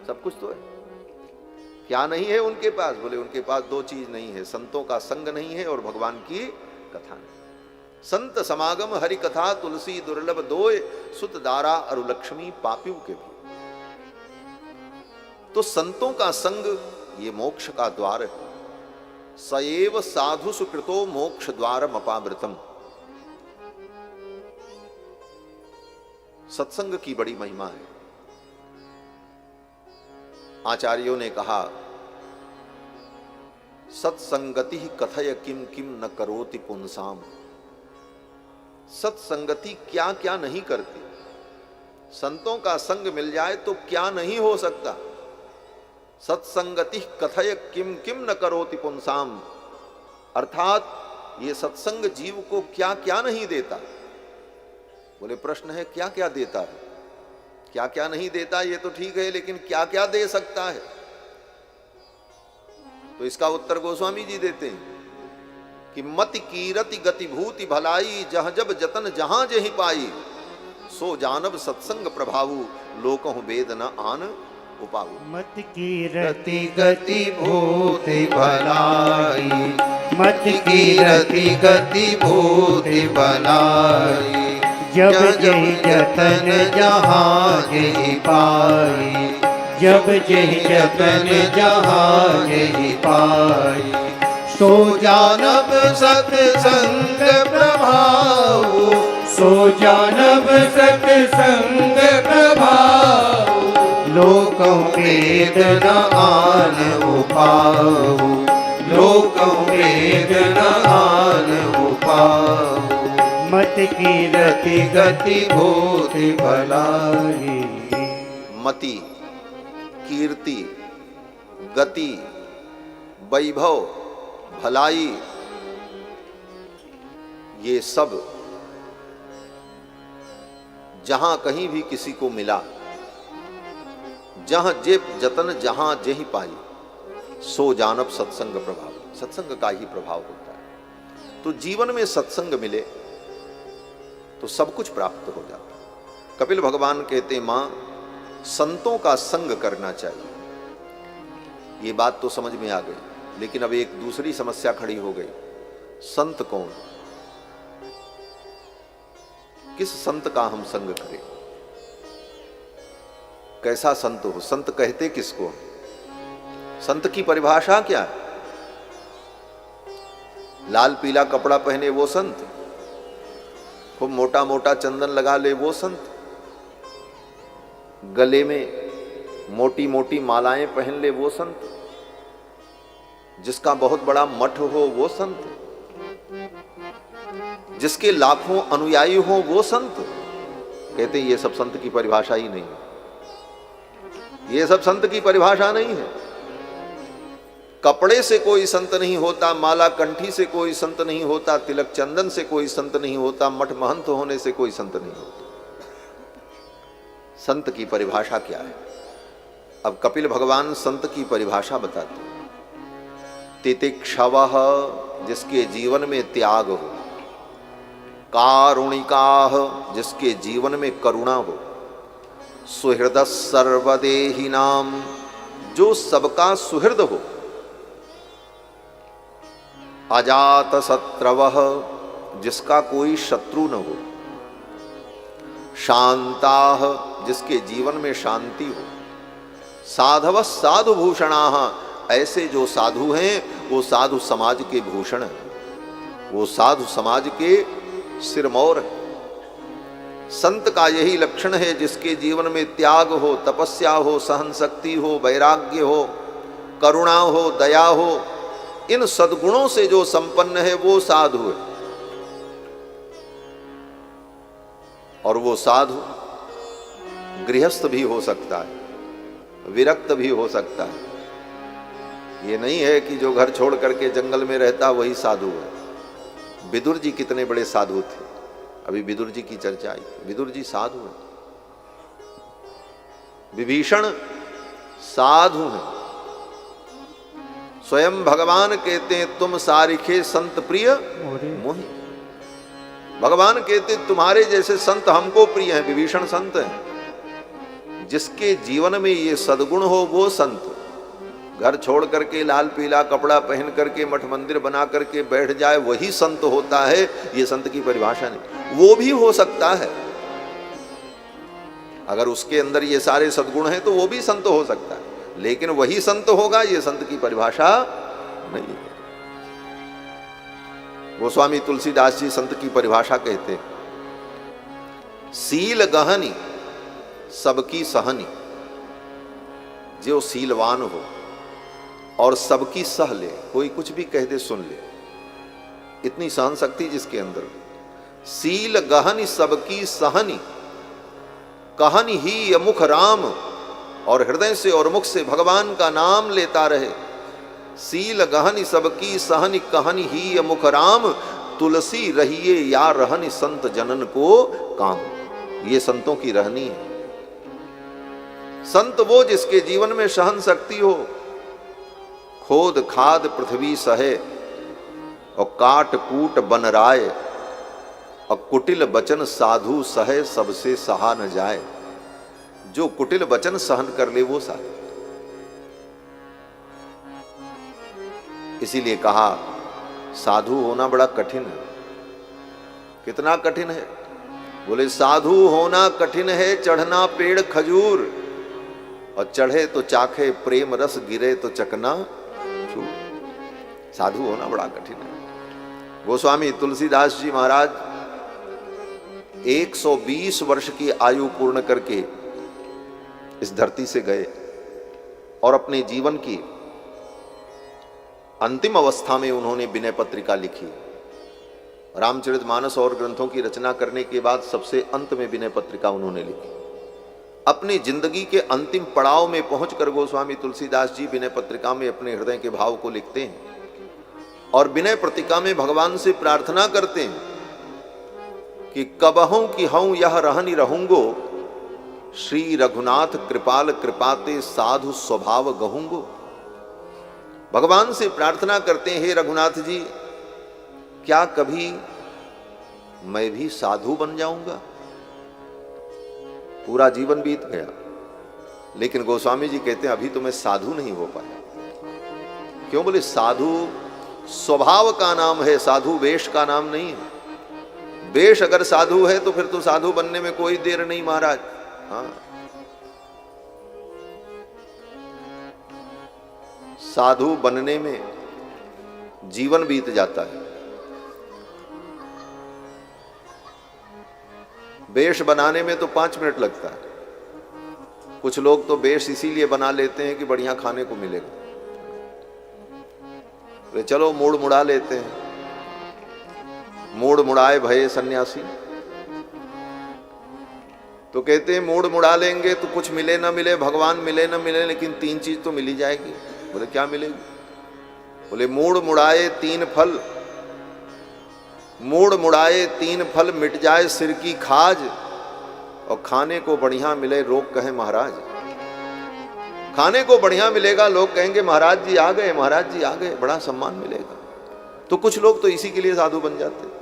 सब कुछ तो है। क्या नहीं है उनके पास? बोले उनके पास दो चीज नहीं है, संतों का संग नहीं है और भगवान की कथा नहीं। संत समागम हरि कथा तुलसी दुर्लभ दोय, सुत दारा अरु लक्ष्मी पापियों के भी। तो संतों का संग ये मोक्ष का द्वार है। सएव साधु सुकृतो मोक्ष द्वारम अपावृतम। सत्संग की बड़ी महिमा है। आचार्यों ने कहा, सत्संगति कथय किम किम न करोति पुंसाम। सत्संगति क्या क्या नहीं करती। संतों का संग मिल जाए तो क्या नहीं हो सकता। सत्संगति कथय किम किम न करोति पुंसाम, अर्थात ये सत्संग जीव को क्या क्या नहीं देता। बोले प्रश्न है क्या क्या देता है? क्या क्या नहीं देता ये तो ठीक है, लेकिन क्या क्या दे सकता है? तो इसका उत्तर गोस्वामी जी देते हैं कि मति कीरति गति भूति भलाई, जह जब जतन जहां जही पाई, सो जानब सत्संग प्रभावु, लोकहु वेद न आन उपाऊ। मत कीरति गति भूति भलाई, मत कीरति गति भूति भलाई, जब जही जतन जहाँ जही पाई, जब जही जतन जहाँ जही पाई, सो जानब सत्संग प्रभाव, सो जानब सत्संग प्रभाव, लोकों वेद न आन उपाऊ, लोकों वेद न आन उपाऊ। मत कीरति गति भूति भलाई। मति, कीर्ति, गति, वैभव, भलाई, ये सब जहां कहीं भी किसी को मिला, जहां जेब जतन जहां जेहि पाई, सो जानब सत्संग प्रभाव। सत्संग का ही प्रभाव होता है। तो जीवन में सत्संग मिले तो सब कुछ प्राप्त हो जाता है। कपिल भगवान कहते, मां संतों का संग करना चाहिए। ये बात तो समझ में आ गई, लेकिन अब एक दूसरी समस्या खड़ी हो गई। संत कौन? किस संत का हम संग करें? कैसा संत हो? संत कहते किसको? संत की परिभाषा क्या है? लाल पीला कपड़ा पहने वो संत? खूब मोटा मोटा चंदन लगा ले वो संत? गले में मोटी मोटी मालाएं पहन ले वो संत? जिसका बहुत बड़ा मठ हो वो संत? जिसके लाखों अनुयायी हो वो संत? कहते ये सब संत की परिभाषा ही नहीं है। ये सब संत की परिभाषा नहीं है। कपड़े से कोई संत नहीं होता, माला कंठी से कोई संत नहीं होता, तिलक चंदन से कोई संत नहीं होता, मठ महंत होने से कोई संत नहीं होता। संत की परिभाषा क्या है? अब कपिल भगवान संत की परिभाषा बताते हैं। तितिक्षवः, जिसके जीवन में त्याग हो। कारुणिकाः, जिसके जीवन में करुणा हो। सुहृद सर्वदेहिनाम, जो सबका सुहृद हो। अजात शत्रवः, जिसका कोई शत्रु न हो। शांताः, जिसके जीवन में शांति हो। साधव साधु भूषणाः, ऐसे जो साधु हैं वो साधु समाज के भूषण हैं, वो साधु समाज के सिरमौर हैं। संत का यही लक्षण है, जिसके जीवन में त्याग हो, तपस्या हो, सहन शक्ति हो, वैराग्य हो, करुणा हो, दया हो। इन सद्गुणों से जो संपन्न है वो साधु है। और वो साधु गृहस्थ भी हो सकता है, विरक्त भी हो सकता है। ये नहीं है कि जो घर छोड़ करके जंगल में रहता वही साधु है। विदुर जी कितने बड़े साधु थे, अभी विदुर जी की चर्चा आई। विदुर जी साधु हैं, विभीषण साधु हैं। स्वयं भगवान कहते हैं तुम सारिखे संत प्रिय मोहि। भगवान कहते तुम्हारे जैसे संत हमको प्रिय हैं। विभीषण संत हैं, जिसके जीवन में ये सद्गुण हो वो संत। घर छोड़ करके लाल पीला कपड़ा पहन करके मठ मंदिर बना करके बैठ जाए वही संत होता है, ये संत की परिभाषा नहीं। वो भी हो सकता है, अगर उसके अंदर ये सारे सद्गुण हैं तो वो भी संत हो सकता है, लेकिन वही संत होगा, ये संत की परिभाषा नहीं है। गोस्वामी तुलसीदास जी संत की परिभाषा कहते हैं, सील गहनी सबकी सहनी। जो सीलवान हो और सबकी सह ले, कोई कुछ भी कह दे सुन ले, इतनी सहन शक्ति जिसके अंदर। सील गहनी सबकी सहनी, कहनी ही अमुख राम। और हृदय से और मुख से भगवान का नाम लेता रहे। सील गहनी सबकी सहनी, कहनी ही अमुख राम। तुलसी रहिए या रहनी संत जनन को काम। ये संतों की रहनी है। संत वो जिसके जीवन में सहन शक्ति हो, खोद खाद पृथ्वी सहे और काट कूट बन राय, और कुटिल बचन साधु सहे सबसे सहा न जाए। जो कुटिल वचन सहन कर ले वो साधु। इसीलिए कहा साधु होना बड़ा कठिन है। कितना कठिन है? बोले साधु होना कठिन है, चढ़ना पेड़ खजूर, और चढ़े तो चाखे प्रेम रस, गिरे तो चकना चूर। साधु होना बड़ा कठिन है। गोस्वामी तुलसीदास जी महाराज 120 वर्ष की आयु पूर्ण करके इस धरती से गए और अपने जीवन की अंतिम अवस्था में उन्होंने विनय पत्रिका लिखी। रामचरितमानस और ग्रंथों की रचना करने के बाद सबसे अंत में विनय पत्रिका उन्होंने लिखी। अपनी जिंदगी के अंतिम पड़ाव में पहुंचकर गोस्वामी तुलसीदास जी विनय पत्रिका में अपने हृदय के भाव को लिखते हैं और विनय पत्रिका में भगवान से प्रार्थना करते हैं कि कबहूं कि हूं यह रहनी रहूंगो, श्री रघुनाथ कृपाल कृपाते साधु स्वभाव गहूंगो। भगवान से प्रार्थना करते हैं, हे रघुनाथ जी, क्या कभी मैं भी साधु बन जाऊंगा? पूरा जीवन बीत गया, लेकिन गोस्वामी जी कहते हैं अभी तो मैं साधु नहीं हो पाया। क्यों? बोले साधु स्वभाव का नाम है, साधु वेश का नाम नहीं है। वेश अगर साधु है तो फिर तो साधु बनने में कोई देर नहीं महाराज। हाँ, साधु बनने में जीवन बीत जाता है। वेश बनाने में तो 5 मिनट लगता है। कुछ लोग तो वेश इसीलिए बना लेते हैं कि बढ़िया खाने को मिलेगा, वे चलो मूड मुड़ा लेते हैं। मूड मुड़ाए भये सन्यासी, तो कहते हैं मूड मुड़ा लेंगे तो कुछ मिले ना मिले, भगवान मिले ना मिले, लेकिन 3 चीज तो मिल ही जाएगी। बोले क्या मिलेगी? बोले मूड मुड़ाए 3 फल, मूड मुड़ाए 3 फल, मिट जाए सिर की खाज, और खाने को बढ़िया मिले लोग कहें महाराज। खाने को बढ़िया मिलेगा, लोग कहेंगे महाराज जी आ गए, महाराज जी आ गए, बड़ा सम्मान मिलेगा। तो कुछ लोग तो इसी के लिए साधु बन जाते।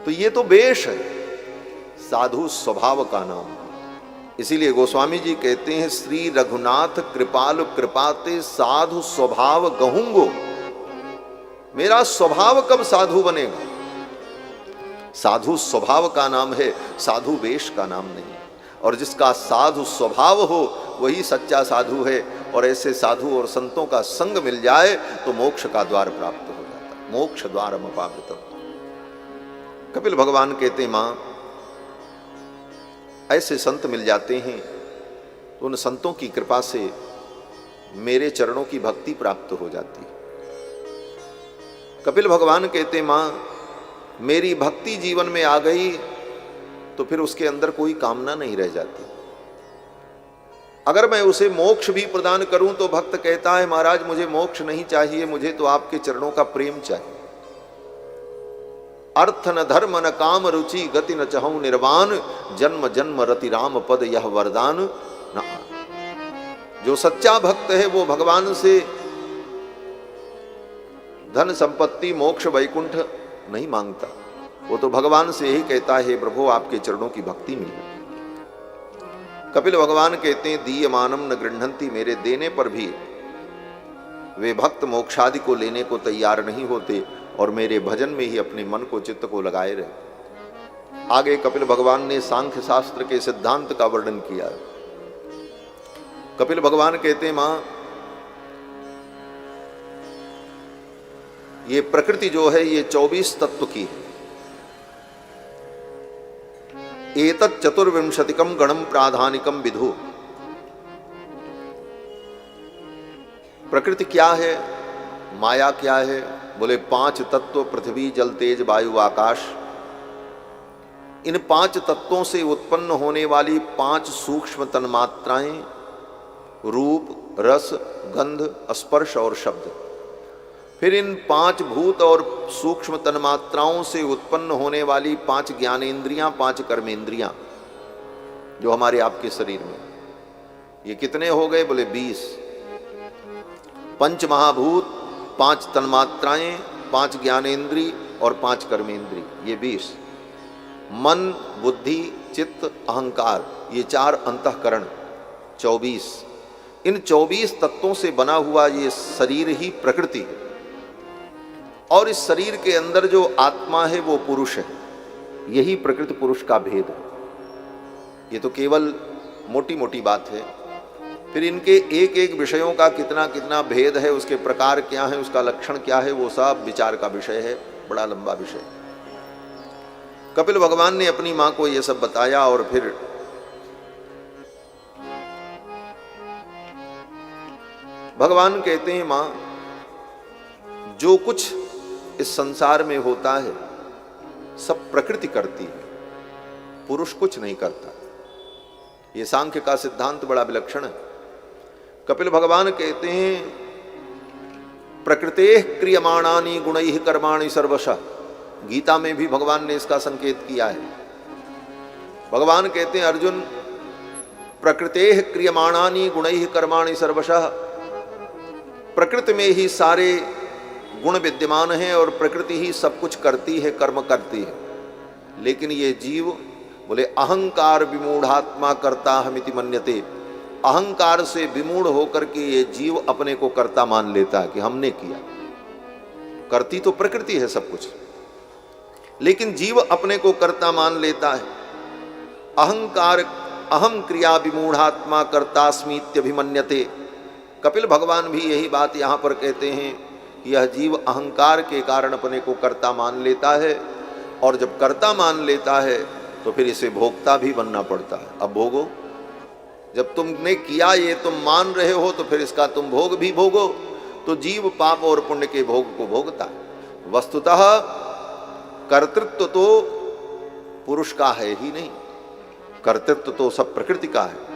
तो ये तो वेश है, साधु स्वभाव का नाम। इसीलिए गोस्वामी जी कहते हैं, श्री रघुनाथ कृपाल कृपाते साधु स्वभाव गहूंगो। मेरा स्वभाव कब साधु बनेगा? साधु स्वभाव का नाम है, साधु वेश का नाम नहीं। और जिसका साधु स्वभाव हो वही सच्चा साधु है। और ऐसे साधु और संतों का संग मिल जाए तो मोक्ष का द्वार प्राप्त हो जाता है। मोक्ष द्वारम अपावृतम्। कपिल भगवान कहते हैं, मां ऐसे संत मिल जाते हैं तो उन संतों की कृपा से मेरे चरणों की भक्ति प्राप्त हो जाती है। कपिल भगवान कहते, मां मेरी भक्ति जीवन में आ गई तो फिर उसके अंदर कोई कामना नहीं रह जाती। अगर मैं उसे मोक्ष भी प्रदान करूं तो भक्त कहता है महाराज मुझे मोक्ष नहीं चाहिए, मुझे तो आपके चरणों का प्रेम चाहिए। अर्थ न धर्म न काम रुचि गति न चहु निर्वाण, जन्म जन्म रति राम पद यह वरदान न। जो सच्चा भक्त है वो भगवान से धन संपत्ति मोक्ष वैकुंठ नहीं मांगता, वो तो भगवान से यही कहता है प्रभु आपके चरणों की भक्ति मिले। कपिल भगवान कहते हैं दीयमानम न गृह्णन्ति, मेरे देने पर भी वे भक्त मोक्षादि को लेने को तैयार नहीं होते और मेरे भजन में ही अपने मन को चित्त को लगाए रहे। आगे कपिल भगवान ने सांख्य शास्त्र के सिद्धांत का वर्णन किया। कपिल भगवान कहते हैं मां ये प्रकृति जो है ये 24 तत्व की है। एतत् चतुर्विंशतिकम गणम प्राधानिकम विधु। प्रकृति क्या है, माया क्या है? बोले 5 तत्व पृथ्वी जल तेज वायु आकाश। इन 5 तत्वों से उत्पन्न होने वाली 5 सूक्ष्म तन्मात्राएं रूप रस गंध स्पर्श और शब्द। फिर इन 5 भूत और सूक्ष्म तन्मात्राओं से उत्पन्न होने वाली 5 ज्ञानेंद्रियां 5 कर्मेंद्रियां जो हमारे आपके शरीर में, ये कितने हो गए? बोले 20। 5 महाभूत 5 तन्मात्राएं 5 ज्ञानेंद्री और 5 कर्मेंद्री, ये 20। मन बुद्धि चित्त अहंकार, ये 4 अंतःकरण 24। इन 24 तत्वों से बना हुआ ये शरीर ही प्रकृति है। और इस शरीर के अंदर जो आत्मा है वो पुरुष है। यही प्रकृति पुरुष का भेद है। ये तो केवल मोटी मोटी बात है। फिर इनके एक एक विषयों का कितना कितना भेद है, उसके प्रकार क्या है, उसका लक्षण क्या है, वो सब विचार का विषय है, बड़ा लंबा विषय। कपिल भगवान ने अपनी मां को ये सब बताया और फिर भगवान कहते हैं मां जो कुछ इस संसार में होता है सब प्रकृति करती है, पुरुष कुछ नहीं करता। ये सांख्य का सिद्धांत बड़ा विलक्षण है। कपिल भगवान कहते हैं प्रकृतेः क्रियमाणानि गुणैः कर्माणि सर्वशः। गीता में भी भगवान ने इसका संकेत किया है। भगवान कहते हैं अर्जुन प्रकृतेः क्रियमाणानि गुणैः कर्माणि सर्वशः। प्रकृति में ही सारे गुण विद्यमान हैं और प्रकृति ही सब कुछ करती है, कर्म करती है। लेकिन ये जीव बोले अहंकार विमूढ़ात्मा कर्ता हमिति मन्यते। अहंकार से विमूढ़ होकर के ये जीव अपने को कर्ता मान लेता है कि हमने किया। करती तो प्रकृति है सब कुछ, लेकिन जीव अपने को कर्ता मान लेता है। अहंकार अहम क्रिया विमूढ़ात्मा कर्तास्मीत्यभिमन्यते। कपिल भगवान भी यही बात यहाँ पर कहते हैं कि यह जीव अहंकार के कारण अपने को कर्ता मान लेता है, और जब कर्ता मान लेता है तो फिर इसे भोक्ता भी बनना पड़ता है। अब भोगो, जब तुमने किया ये तुम मान रहे हो तो फिर इसका तुम भोग भी भोगो। तो जीव पाप और पुण्य के भोग को भोगता है। वस्तुतः कर्तृत्व तो पुरुष का है ही नहीं, कर्तृत्व तो सब प्रकृति का है।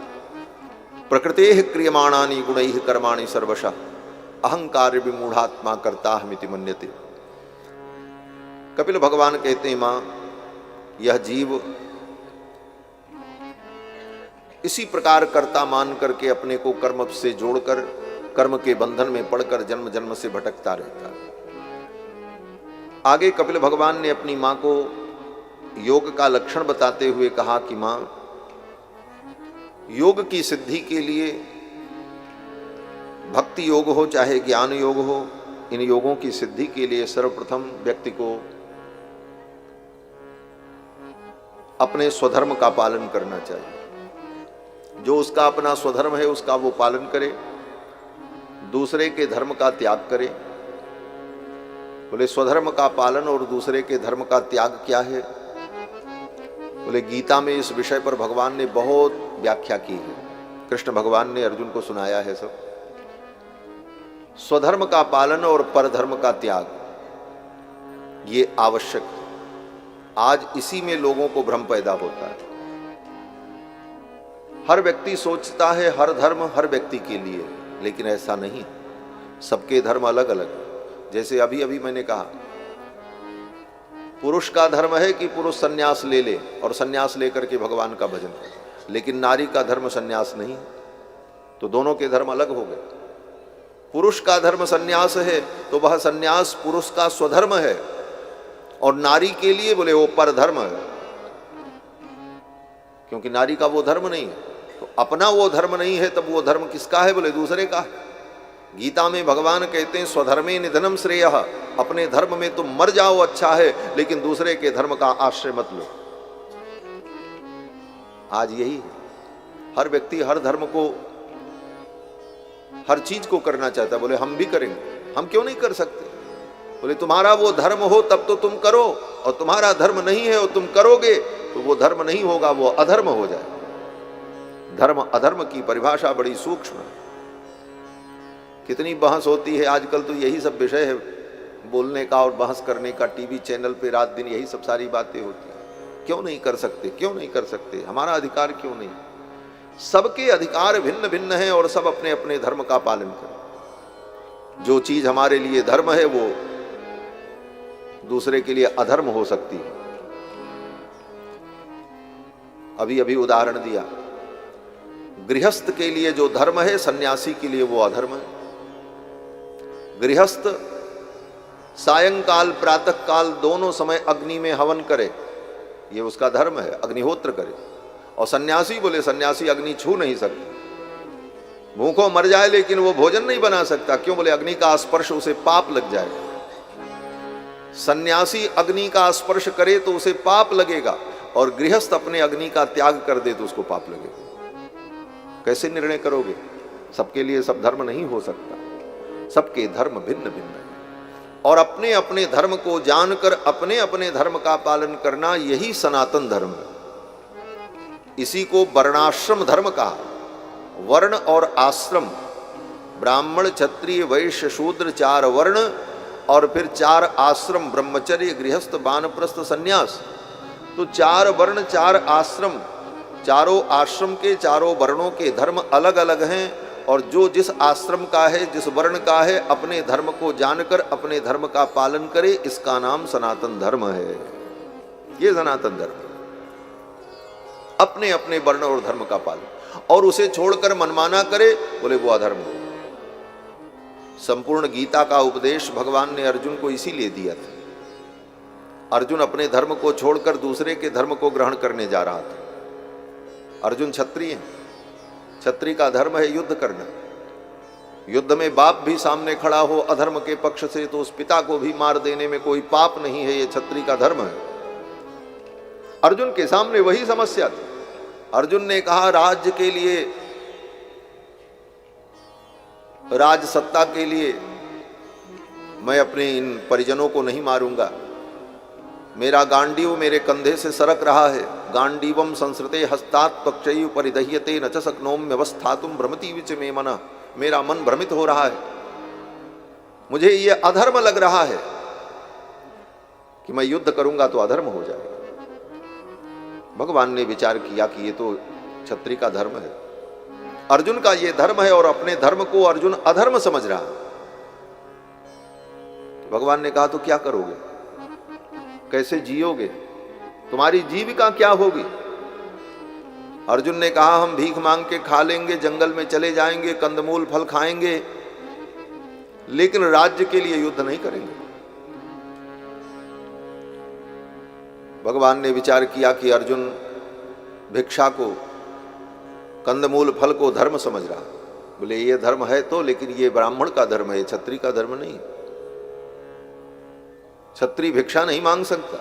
प्रकृतेः क्रियमाणानि गुणैः कर्माणि सर्वशः अहंकार विमूढ़ात्मा कर्ताहमिति मन्यते। कपिल भगवान कहते हैं मां यह जीव इसी प्रकार कर्ता मान करके अपने को कर्म से जोड़कर कर्म के बंधन में पड़कर जन्म जन्म से भटकता रहता है। आगे कपिल भगवान ने अपनी मां को योग का लक्षण बताते हुए कहा कि मां योग की सिद्धि के लिए भक्ति योग हो चाहे ज्ञान योग हो, इन योगों की सिद्धि के लिए सर्वप्रथम व्यक्ति को अपने स्वधर्म का पालन करना चाहिए। जो उसका अपना स्वधर्म है उसका वो पालन करे, दूसरे के धर्म का त्याग करे। बोले स्वधर्म का पालन और दूसरे के धर्म का त्याग क्या है? बोले गीता में इस विषय पर भगवान ने बहुत व्याख्या की है। कृष्ण भगवान ने अर्जुन को सुनाया है सब। स्वधर्म का पालन और परधर्म का त्याग ये आवश्यक है। आज इसी में लोगों को भ्रम पैदा होता है। हर व्यक्ति सोचता है हर धर्म हर व्यक्ति के लिए, लेकिन ऐसा नहीं, सबके धर्म अलग अलग। जैसे अभी अभी मैंने कहा, पुरुष का धर्म है कि पुरुष सन्यास ले ले और सन्यास लेकर के भगवान का भजन करे, लेकिन नारी का धर्म सन्यास नहीं, तो दोनों के धर्म अलग हो गए। पुरुष का धर्म सन्यास है तो वह सन्यास पुरुष का स्वधर्म है, और नारी के लिए बोले वो परधर्म है, क्योंकि नारी का वो धर्म नहीं है। तो अपना वो धर्म नहीं है, तब वो धर्म किसका है? बोले दूसरे का है। गीता में भगवान कहते हैं स्वधर्मे निधनम श्रेयः, अपने धर्म में तुम मर जाओ अच्छा है, लेकिन दूसरे के धर्म का आश्रय मत लो। आज यही है, हर व्यक्ति हर धर्म को, हर चीज को करना चाहता है। बोले हम भी करेंगे, हम क्यों नहीं कर सकते? बोले तुम्हारा वो धर्म हो तब तो तुम करो, और तुम्हारा धर्म नहीं है और तुम करोगे तो वो धर्म नहीं होगा, वो अधर्म हो जाए। धर्म अधर्म की परिभाषा बड़ी सूक्ष्म है। कितनी बहस होती है आजकल, तो यही सब विषय है बोलने का और बहस करने का। टीवी चैनल पे रात दिन यही सब सारी बातें होती हैं। क्यों नहीं कर सकते, क्यों नहीं कर सकते, हमारा अधिकार क्यों नहीं? सबके अधिकार भिन्न भिन्न हैं और सब अपने अपने धर्म का पालन करें। जो चीज हमारे लिए धर्म है वो दूसरे के लिए अधर्म हो सकती है। अभी अभी उदाहरण दिया, गृहस्थ के लिए जो धर्म है सन्यासी के लिए वो अधर्म है। गृहस्थ सायंकाल प्रातः काल दोनों समय अग्नि में हवन करे, ये उसका धर्म है, अग्निहोत्र करे। और सन्यासी बोले सन्यासी अग्नि छू नहीं सकता, भूखों मर जाए लेकिन वो भोजन नहीं बना सकता। क्यों? बोले अग्नि का स्पर्श उसे पाप लग जाए। सन्यासी अग्नि का स्पर्श करे तो उसे पाप लगेगा, और गृहस्थ अपने अग्नि का त्याग कर दे तो उसको पाप लगेगा। कैसे निर्णय करोगे? सबके लिए सब धर्म नहीं हो सकता, सबके धर्म भिन्न भिन्न है। और अपने अपने धर्म को जानकर अपने अपने धर्म का पालन करना, यही सनातन धर्म है। इसी को वर्णाश्रम धर्म कहा। वर्ण और आश्रम, ब्राह्मण क्षत्रिय वैश्य शूद्र 4 वर्ण, और फिर 4 आश्रम, ब्रह्मचर्य गृहस्थ वानप्रस्थ सन्यास। तो 4 वर्ण 4 आश्रम, चारों आश्रम के चारों वर्णों के धर्म अलग अलग हैं, और जो जिस आश्रम का है, जिस वर्ण का है, अपने धर्म को जानकर अपने धर्म का पालन करे, इसका नाम सनातन धर्म है। ये सनातन धर्म, अपने अपने वर्ण और धर्म का पालन, और उसे छोड़कर मनमाना करे, बोले वो अधर्म हो। संपूर्ण गीता का उपदेश भगवान ने अर्जुन को इसीलिए दिया था। अर्जुन अपने धर्म को छोड़कर दूसरे के धर्म को ग्रहण करने जा रहा था। अर्जुन क्षत्रिय है, क्षत्रिय का धर्म है युद्ध करना। युद्ध में बाप भी सामने खड़ा हो अधर्म के पक्ष से, तो उस पिता को भी मार देने में कोई पाप नहीं है, ये क्षत्रिय का धर्म है। अर्जुन के सामने वही समस्या थी। अर्जुन ने कहा राज्य के लिए, राज सत्ता के लिए मैं अपने इन परिजनों को नहीं मारूंगा। मेरा गांडीव मेरे कंधे से सरक रहा है। गांडीवम संस्कृते हस्तात् पक्षयु परिदह्यते न च शक्नोम्य अवस्थातुम भ्रमति विच मे मनः। मेरा मन भ्रमित हो रहा है, मुझे ये अधर्म लग रहा है कि मैं युद्ध करूंगा तो अधर्म हो जाएगा। भगवान ने विचार किया कि ये तो क्षत्रिय का धर्म है, अर्जुन का ये धर्म है, और अपने धर्म को अर्जुन अधर्म समझ रहा है। भगवान ने कहा तो क्या करोगे, कैसे जियोगे, तुम्हारी जीविका क्या होगी? अर्जुन ने कहा हम भीख मांग के खा लेंगे, जंगल में चले जाएंगे, कंदमूल फल खाएंगे, लेकिन राज्य के लिए युद्ध नहीं करेंगे। भगवान ने विचार किया कि अर्जुन भिक्षा को, कंदमूल फल को धर्म समझ रहा। बोले ये धर्म है तो, लेकिन ये ब्राह्मण का धर्म है, क्षत्रिय का धर्म नहीं। क्षत्रिय भिक्षा नहीं मांग सकता।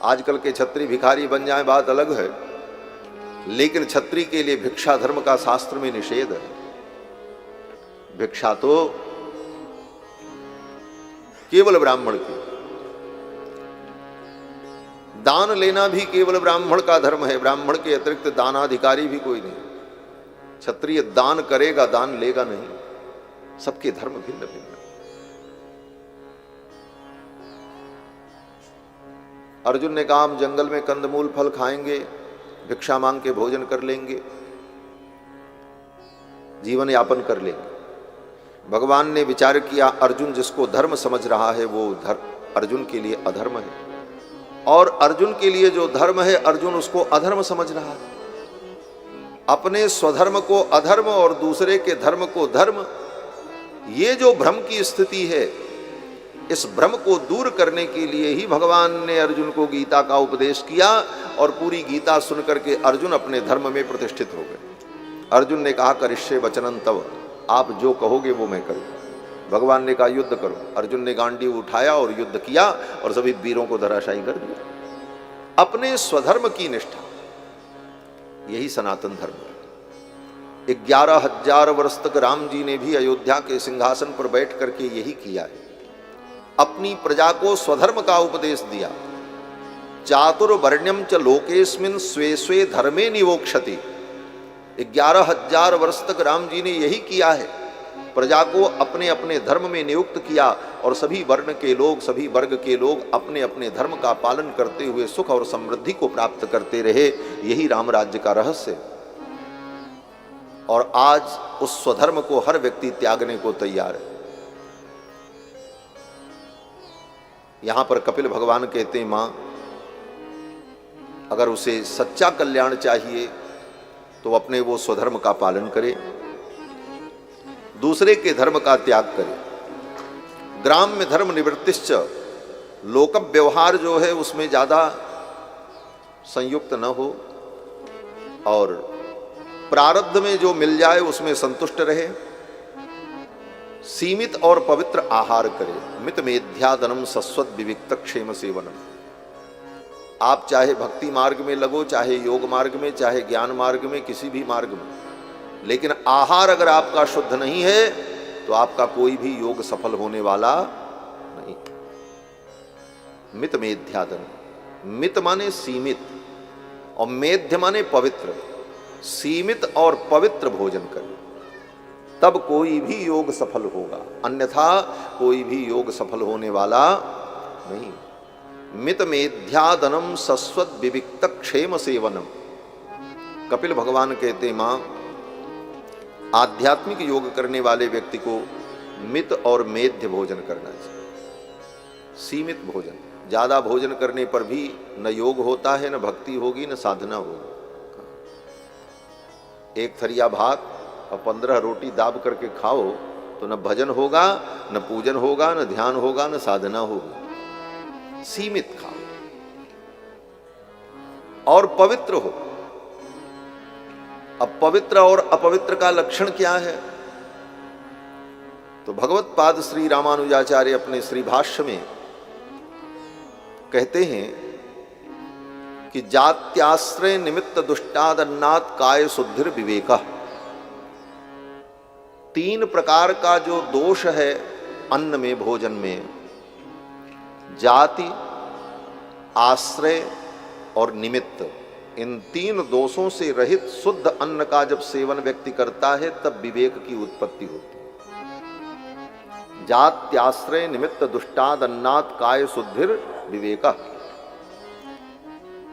आजकल के क्षत्रिय भिखारी बन जाए बात अलग है, लेकिन क्षत्रिय के लिए भिक्षा धर्म का शास्त्र में निषेध है। भिक्षा तो केवल ब्राह्मण की, दान लेना भी केवल ब्राह्मण का धर्म है। ब्राह्मण के अतिरिक्त दानाधिकारी भी कोई नहीं। क्षत्रिय दान करेगा, दान लेगा नहीं। सबके धर्म भिन्न भिन्न। अर्जुन ने कहा हम जंगल में कंदमूल फल खाएंगे, भिक्षा मांग के भोजन कर लेंगे, जीवन यापन कर लेंगे। भगवान ने विचार किया अर्जुन जिसको धर्म समझ रहा है वो अर्जुन के लिए अधर्म है, और अर्जुन के लिए जो धर्म है अर्जुन उसको अधर्म समझ रहा है। अपने स्वधर्म को अधर्म और दूसरे के धर्म को धर्म, ये जो भ्रम की स्थिति है, इस भ्रम को दूर करने के लिए ही भगवान ने अर्जुन को गीता का उपदेश किया, और पूरी गीता सुनकर के अर्जुन अपने धर्म में प्रतिष्ठित हो गए। अर्जुन ने कहा करिष्ये वचनं तव, आप जो कहोगे वो मैं करूँ। भगवान ने कहा युद्ध करो। अर्जुन ने गांडीव उठाया और युद्ध किया और सभी वीरों को धराशायी कर दिया। अपने स्वधर्म की निष्ठा, यही सनातन धर्म है। 11,000 वर्ष तक राम जी ने भी अयोध्या के सिंहासन पर बैठ करके यही किया है, अपनी प्रजा को स्वधर्म का उपदेश दिया। चातुर्वर्ण्यम च लोकेस्मिन् स्वे स्वे धर्मे निवोक्षति। 11,000 वर्ष तक राम जी ने यही किया है, प्रजा को अपने अपने धर्म में नियुक्त किया, और सभी वर्ण के लोग, सभी वर्ग के लोग अपने अपने धर्म का पालन करते हुए सुख और समृद्धि को प्राप्त करते रहे। यही राम राज्य का रहस्य है। और आज उस स्वधर्म को हर व्यक्ति त्यागने को तैयार है। यहां पर कपिल भगवान कहते हैं, मां अगर उसे सच्चा कल्याण चाहिए तो अपने वो स्वधर्म का पालन करे, दूसरे के धर्म का त्याग करे। ग्राम्य धर्म निवृत्तिश्च, लोक व्यवहार जो है उसमें ज्यादा संयुक्त न हो, और प्रारब्ध में जो मिल जाए उसमें संतुष्ट रहे। सीमित और पवित्र आहार करे। मित मेध्यादनम सस्वत विविक्त क्षेम सेवनम। आप चाहे भक्ति मार्ग में लगो, चाहे योग मार्ग में, चाहे ज्ञान मार्ग में, किसी भी मार्ग में, लेकिन आहार अगर आपका शुद्ध नहीं है तो आपका कोई भी योग सफल होने वाला नहीं। मित मेध्यादन, मित माने सीमित और मेध्य माने पवित्र। सीमित और पवित्र भोजन करें, तब कोई भी योग सफल होगा, अन्यथा कोई भी योग सफल होने वाला नहीं। मित मेध्यादनम सस्वत विविक्त क्षेम सेवनम। कपिल भगवान कहते, मां आध्यात्मिक योग करने वाले व्यक्ति को मित और मेध्य भोजन करना चाहिए। सीमित भोजन, ज्यादा भोजन करने पर भी न योग होता है, न भक्ति होगी, न साधना होगी। एक थरिया भात और 15 रोटी दाब करके खाओ तो न भजन होगा, न पूजन होगा, न ध्यान होगा, न साधना होगी। सीमित खाओ और पवित्र हो। अब पवित्र और अपवित्र का लक्षण क्या है? तो भगवत पाद श्री रामानुजाचार्य अपने श्री भाष्य में कहते हैं कि जात्याश्रय निमित्त दुष्टादन्नात् काय शुद्धिर विवेकः। 3 प्रकार का जो दोष है अन्न में, भोजन में, जाति, आश्रय और निमित्त, इन 3 दोषों से रहित शुद्ध अन्न का जब सेवन व्यक्ति करता है तब विवेक की उत्पत्ति होती है। जात्याश्रय निमित्त दुष्टादन्नात् काय शुद्धिर विवेकः।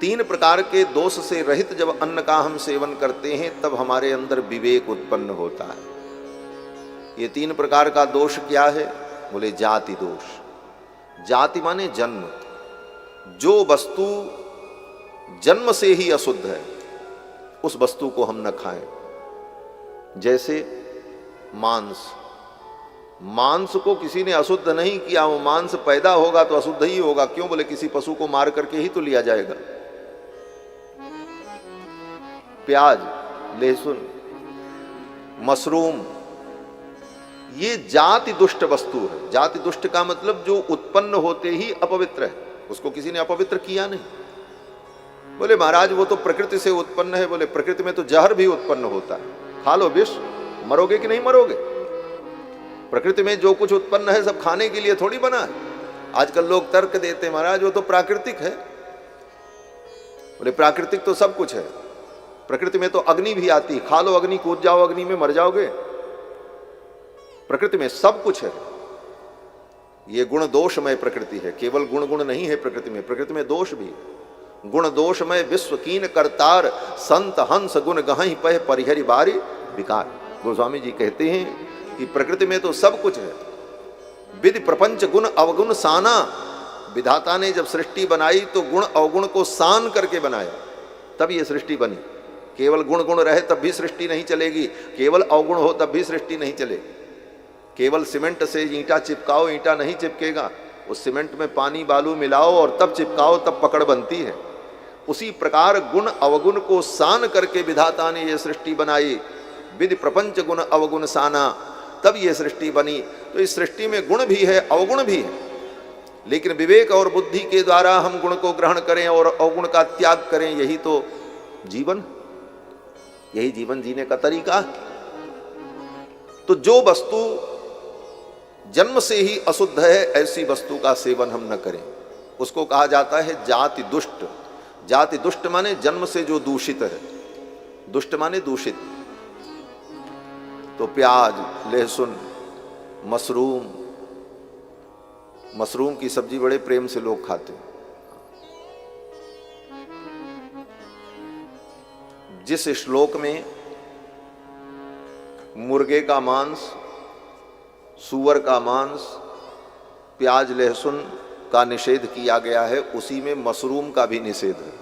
3 प्रकार के दोष से रहित जब अन्न का हम सेवन करते हैं तब हमारे अंदर विवेक उत्पन्न होता है। ये 3 प्रकार का दोष क्या है? बोले जाति दोष। जाति माने जन्म। जो वस्तु जन्म से ही अशुद्ध है उस वस्तु को हम न खाएं। जैसे मांस, मांस को किसी ने अशुद्ध नहीं किया, वो मांस पैदा होगा तो अशुद्ध ही होगा। क्यों? बोले किसी पशु को मार करके ही तो लिया जाएगा। प्याज, लहसुन, मशरूम, ये जाति दुष्ट वस्तु है। जाति दुष्ट का मतलब जो उत्पन्न होते ही अपवित्र है, उसको किसी ने अपवित्र किया नहीं। बोले महाराज वो तो प्रकृति से उत्पन्न है। बोले प्रकृति में तो जहर भी उत्पन्न होता है, खा लो विष, मरोगे कि नहीं मरोगे। प्रकृति में जो कुछ उत्पन्न है सब खाने के लिए थोड़ी बना है। आजकल लोग तर्क देते हैं महाराज वो तो प्राकृतिक है। बोले प्राकृतिक तो सब कुछ है। प्रकृति में तो अग्नि भी आती, खा लो अग्नि, कूद जाओ अग्नि में, मर जाओगे। प्रकृति में सब कुछ है। ये गुण दोषमय प्रकृति है, केवल गुण गुण नहीं है प्रकृति में। प्रकृति में दोष भी है। गुण दोष में विश्व कीन करतार, संत हंस गुण गहई पह परिहरि बारी विकार। गोस्वामी जी कहते हैं कि प्रकृति में तो सब कुछ है, विधि प्रपंच गुण अवगुण साना। विधाता ने जब सृष्टि बनाई तो गुण अवगुण को सान करके बनाया, तब ये सृष्टि बनी। केवल गुण गुण रहे तब भी सृष्टि नहीं चलेगी, केवल अवगुण हो तब भी सृष्टि नहीं चलेगी। केवल सीमेंट से ईंटा चिपकाओ, ईंटा नहीं चिपकेगा, उस सीमेंट में पानी बालू मिलाओ और तब चिपकाओ, तब पकड़ बनती है। उसी प्रकार गुण अवगुण को सान करके विधाता ने यह सृष्टि बनाई। विधि प्रपंच गुण अवगुण साना, तब यह सृष्टि बनी। तो इस सृष्टि में गुण भी है, अवगुण भी है, लेकिन विवेक और बुद्धि के द्वारा हम गुण को ग्रहण करें और अवगुण का त्याग करें, यही तो जीवन, यही जीवन जीने का तरीका। तो जो वस्तु जन्म से ही अशुद्ध है, ऐसी वस्तु का सेवन हम न करें। उसको कहा जाता है जाति दुष्ट। जाति दुष्ट माने जन्म से जो दूषित है, दुष्ट माने दूषित। तो प्याज, लहसुन, मशरूम की सब्जी बड़े प्रेम से लोग खाते हैं। जिस श्लोक में मुर्गे का मांस, सूअर का मांस, प्याज लहसुन का निषेध किया गया है, उसी में मशरूम का भी निषेध है।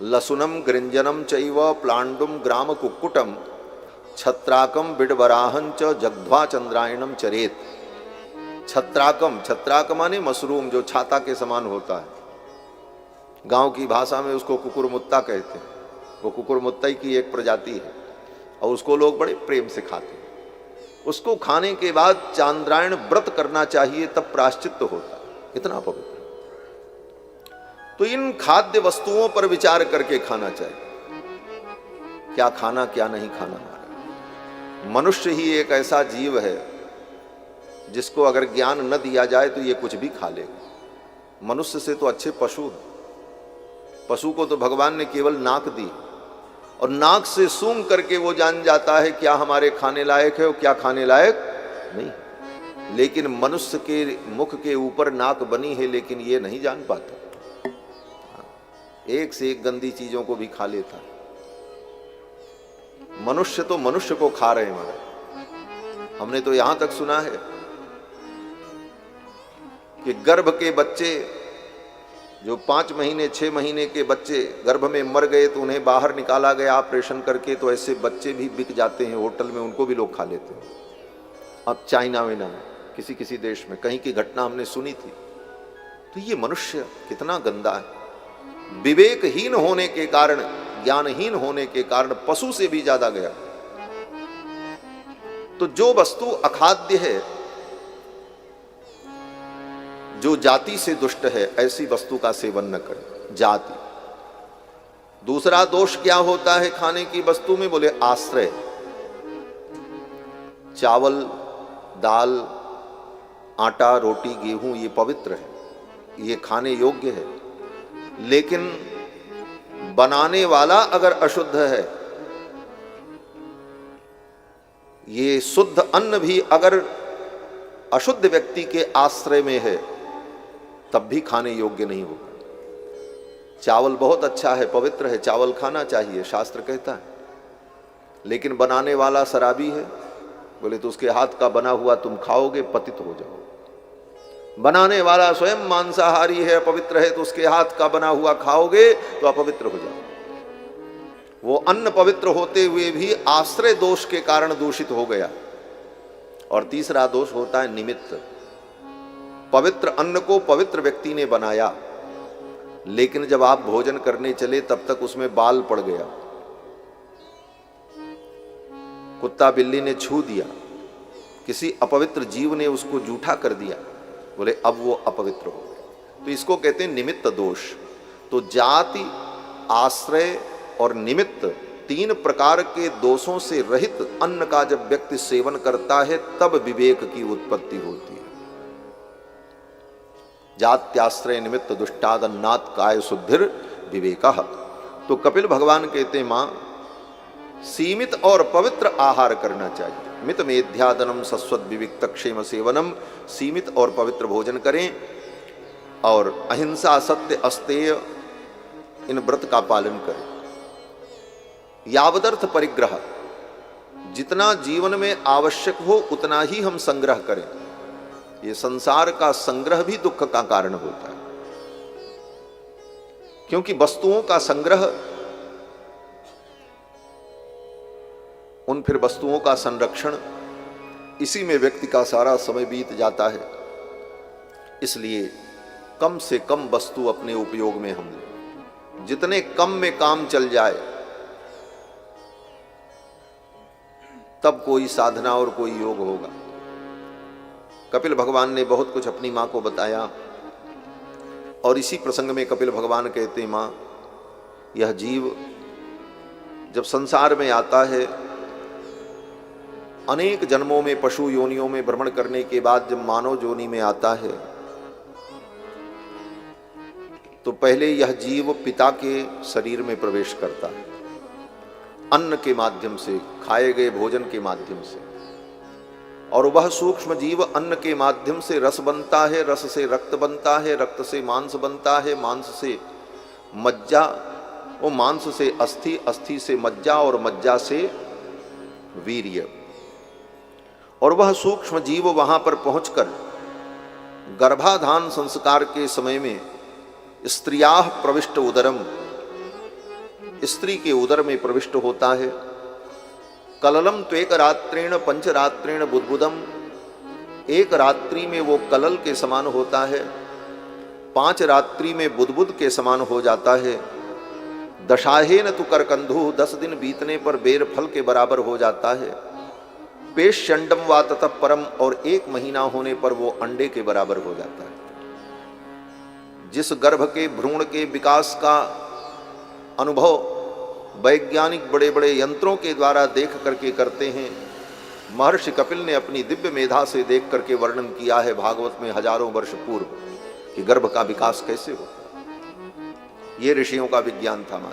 लसुनम गृंजनम चैव प्लांडुम ग्राम कुक्कुटम छत्राकम बिडवराहं च जग्ध्वा चंद्रायणम चरेत। छत्राकम, छत्राक माने मशरूम, जो छाता के समान होता है। गांव की भाषा में उसको कुकुरमुत्ता कहते हैं। वो कुकुरमुत्ता की एक प्रजाति है और उसको लोग बड़े प्रेम से खाते हैं। उसको खाने के बाद चांद्रायण व्रत करना चाहिए, तब प्रायश्चित्त होता है। कितना पवित्र। तो इन खाद्य वस्तुओं पर विचार करके खाना चाहिए, क्या खाना क्या नहीं खाना। मनुष्य ही एक ऐसा जीव है जिसको अगर ज्ञान न दिया जाए तो ये कुछ भी खा लेगा। मनुष्य से तो अच्छे पशु हैं। पशु को तो भगवान ने केवल नाक दी और नाक से सूंघ करके वो जान जाता है क्या हमारे खाने लायक है और क्या खाने लायक नहीं। लेकिन मनुष्य के मुख के ऊपर नाक बनी है, लेकिन ये नहीं जान पाता। एक से एक गंदी चीजों को भी खा लेता है। मनुष्य तो मनुष्य को खा रहे हैं महाराज। हमने तो यहां तक सुना है कि गर्भ के बच्चे, जो 5 महीने 6 महीने के बच्चे गर्भ में मर गए तो उन्हें बाहर निकाला गया ऑपरेशन करके, तो ऐसे बच्चे भी बिक जाते हैं होटल में, उनको भी लोग खा लेते हैं। अब चाइना में ना, किसी किसी देश में कहीं की घटना हमने सुनी थी। तो ये मनुष्य कितना गंदा है। विवेकहीन होने के कारण, ज्ञानहीन होने के कारण पशु से भी ज्यादा गया। तो जो वस्तु अखाद्य है, जो जाति से दुष्ट है, ऐसी वस्तु का सेवन न करें। जाति। दूसरा दोष क्या होता है खाने की वस्तु में? बोले आश्रय। चावल, दाल, आटा, रोटी, गेहूं ये पवित्र है, ये खाने योग्य है। लेकिन बनाने वाला अगर अशुद्ध है, ये शुद्ध अन्न भी अगर अशुद्ध व्यक्ति के आश्रय में है, तब भी खाने योग्य नहीं होगा। चावल बहुत अच्छा है, पवित्र है, चावल खाना चाहिए, शास्त्र कहता है। लेकिन बनाने वाला शराबी है, बोले तो उसके हाथ का बना हुआ तुम खाओगे, पतित हो जाओ। बनाने वाला स्वयं मांसाहारी है, अपवित्र है, तो उसके हाथ का बना हुआ खाओगे तो अपवित्र हो जाओ। वो अन्न पवित्र होते हुए भी आश्रय दोष के कारण दूषित हो गया। और तीसरा दोष होता है निमित्त। पवित्र अन्न को पवित्र व्यक्ति ने बनाया, लेकिन जब आप भोजन करने चले तब तक उसमें बाल पड़ गया, कुत्ता बिल्ली ने छू दिया, किसी अपवित्र जीव ने उसको जूठा कर दिया, बोले अब वो अपवित्र हो गए। तो इसको कहते हैं निमित्त दोष। तो जाति, आश्रय और निमित्त, 3 प्रकार के दोषों से रहित अन्न का जब व्यक्ति सेवन करता है, तब विवेक की उत्पत्ति होती है। जात्याश्रय निमित्त दुष्टादन्नात् काय शुद्धिर विवेकः। तो कपिल भगवान कहते हैं मां, सीमित और पवित्र आहार करना चाहिए। मित मेध्यादनम सस्वत विविक्त क्षेम सेवनम। सीमित और पवित्र भोजन करें। और अहिंसा, सत्य, अस्तेय, इन व्रत का पालन करें। यावदर्थ परिग्रह, जितना जीवन में आवश्यक हो उतना ही हम संग्रह करें। ये संसार का संग्रह भी दुख का कारण होता है, क्योंकि वस्तुओं का संग्रह, उन फिर वस्तुओं का संरक्षण, इसी में व्यक्ति का सारा समय बीत जाता है। इसलिए कम से कम वस्तु अपने उपयोग में हम लें, जितने कम में काम चल जाए, तब कोई साधना और कोई योग होगा। कपिल भगवान ने बहुत कुछ अपनी मां को बताया, और इसी प्रसंग में कपिल भगवान कहते हैं, मां, यह जीव जब संसार में आता है, अनेक जन्मों में पशु योनियों में भ्रमण करने के बाद जब मानव योनि में आता है, तो पहले यह जीव पिता के शरीर में प्रवेश करता है, अन्न के माध्यम से, खाए गए भोजन के माध्यम से। और वह सूक्ष्म जीव अन्न के माध्यम से रस बनता है, रस से रक्त बनता है, रक्त से मांस बनता है, मांस से मज्जा, वो मांस से अस्थि, अस्थि से मज्जा, और मज्जा से वीर्य। और वह सूक्ष्म जीव वहां पर पहुंचकर गर्भाधान संस्कार के समय में स्त्रियाः प्रविष्ट उदरम, स्त्री के उदर में प्रविष्ट होता है। कललम त्वेक रात्रेण पंचरात्रेण बुद्बुदम, एक रात्रि में वो कलल के समान होता है, 5 रात्रि में बुद्बुद के समान हो जाता है। दशाहेन तु करकंधु, 10 दिन बीतने पर बेर फल के बराबर हो जाता है। पेशंडम वा ततः परम, और 1 महीना होने पर वो अंडे के बराबर हो जाता है। जिस गर्भ के भ्रूण के विकास का अनुभव वैज्ञानिक बड़े बड़े यंत्रों के द्वारा देख करके करते हैं, महर्षि कपिल ने अपनी दिव्य मेधा से देख करके वर्णन किया है भागवत में हजारों वर्ष पूर्व, कि गर्भ का विकास कैसे हो। ये ऋषियों का विज्ञान था। मां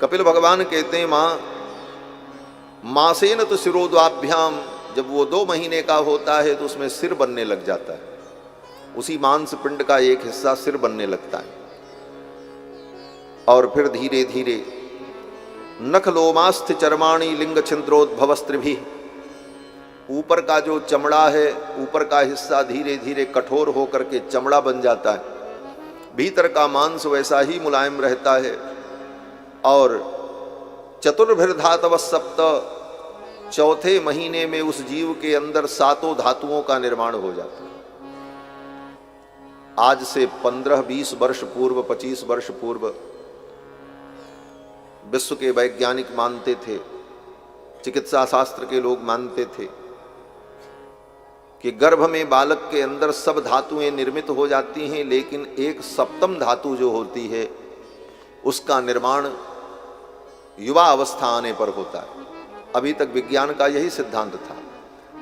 कपिल भगवान कहते हैं, मासेन तो शिरोद्वाभ्याम, जब वो 2 महीने का होता है तो उसमें सिर बनने लग जाता है, उसी मांस पिंड का एक हिस्सा सिर बनने लगता है। और फिर धीरे धीरे नख लोमास्थ चर्माणी लिंग छिद्रोद्भवस्त्रिभी, ऊपर का जो चमड़ा है, ऊपर का हिस्सा धीरे धीरे कठोर होकर के चमड़ा बन जाता है, भीतर का मांस वैसा ही मुलायम रहता है। और चतुर्भिर्धातव सप्त, चौथे महीने में उस जीव के अंदर 7 धातुओं का निर्माण हो जाता है। आज से 15-20 वर्ष पूर्व, 25 वर्ष पूर्व विश्व के वैज्ञानिक मानते थे, चिकित्सा शास्त्र के लोग मानते थे कि गर्भ में बालक के अंदर सब धातुएं निर्मित हो जाती हैं, लेकिन एक सप्तम धातु जो होती है उसका निर्माण युवा अवस्था आने पर होता है। अभी तक विज्ञान का यही सिद्धांत था,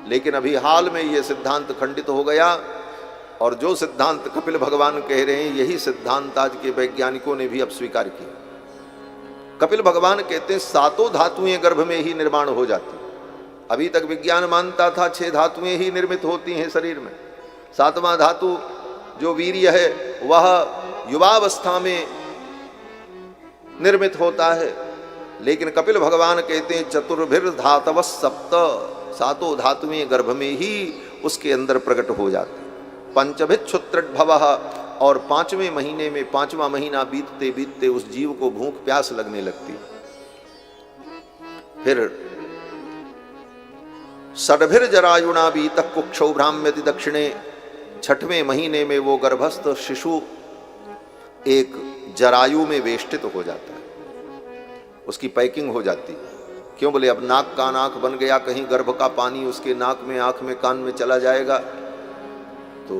लेकिन अभी हाल में यह सिद्धांत खंडित हो गया, और जो सिद्धांत कपिल भगवान कह रहे हैं, यही सिद्धांत आज के वैज्ञानिकों ने भी अब स्वीकार किया। कपिल भगवान कहते हैं 7 धातुएं गर्भ में ही निर्माण हो जाती। अभी तक विज्ञान मानता था 6 धातुएं ही निर्मित होती हैं शरीर में, 7वां धातु जो वीर्य है वह युवावस्था में निर्मित होता है। लेकिन कपिल भगवान कहते हैं चतुर्भिर्धातव सप्त, 7 धातुएं गर्भ में ही उसके अंदर प्रकट हो जाती। पंचभिक्षुत्रभवः, और 5वें महीने में, 5वां महीना बीतते बीतते उस जीव को भूख प्यास लगने लगती। फिर षड्भिर्जरायुणा बीतः कुक्षौ भ्राम्यति दक्षिणे, 6वें महीने में वो गर्भस्थ शिशु एक जरायु में वेष्टित हो जाता है, उसकी पैकिंग हो जाती है। क्यों बोले, अब नाक कान आंख बन गया, कहीं गर्भ का पानी उसके नाक में, आंख में, कान में चला जाएगा तो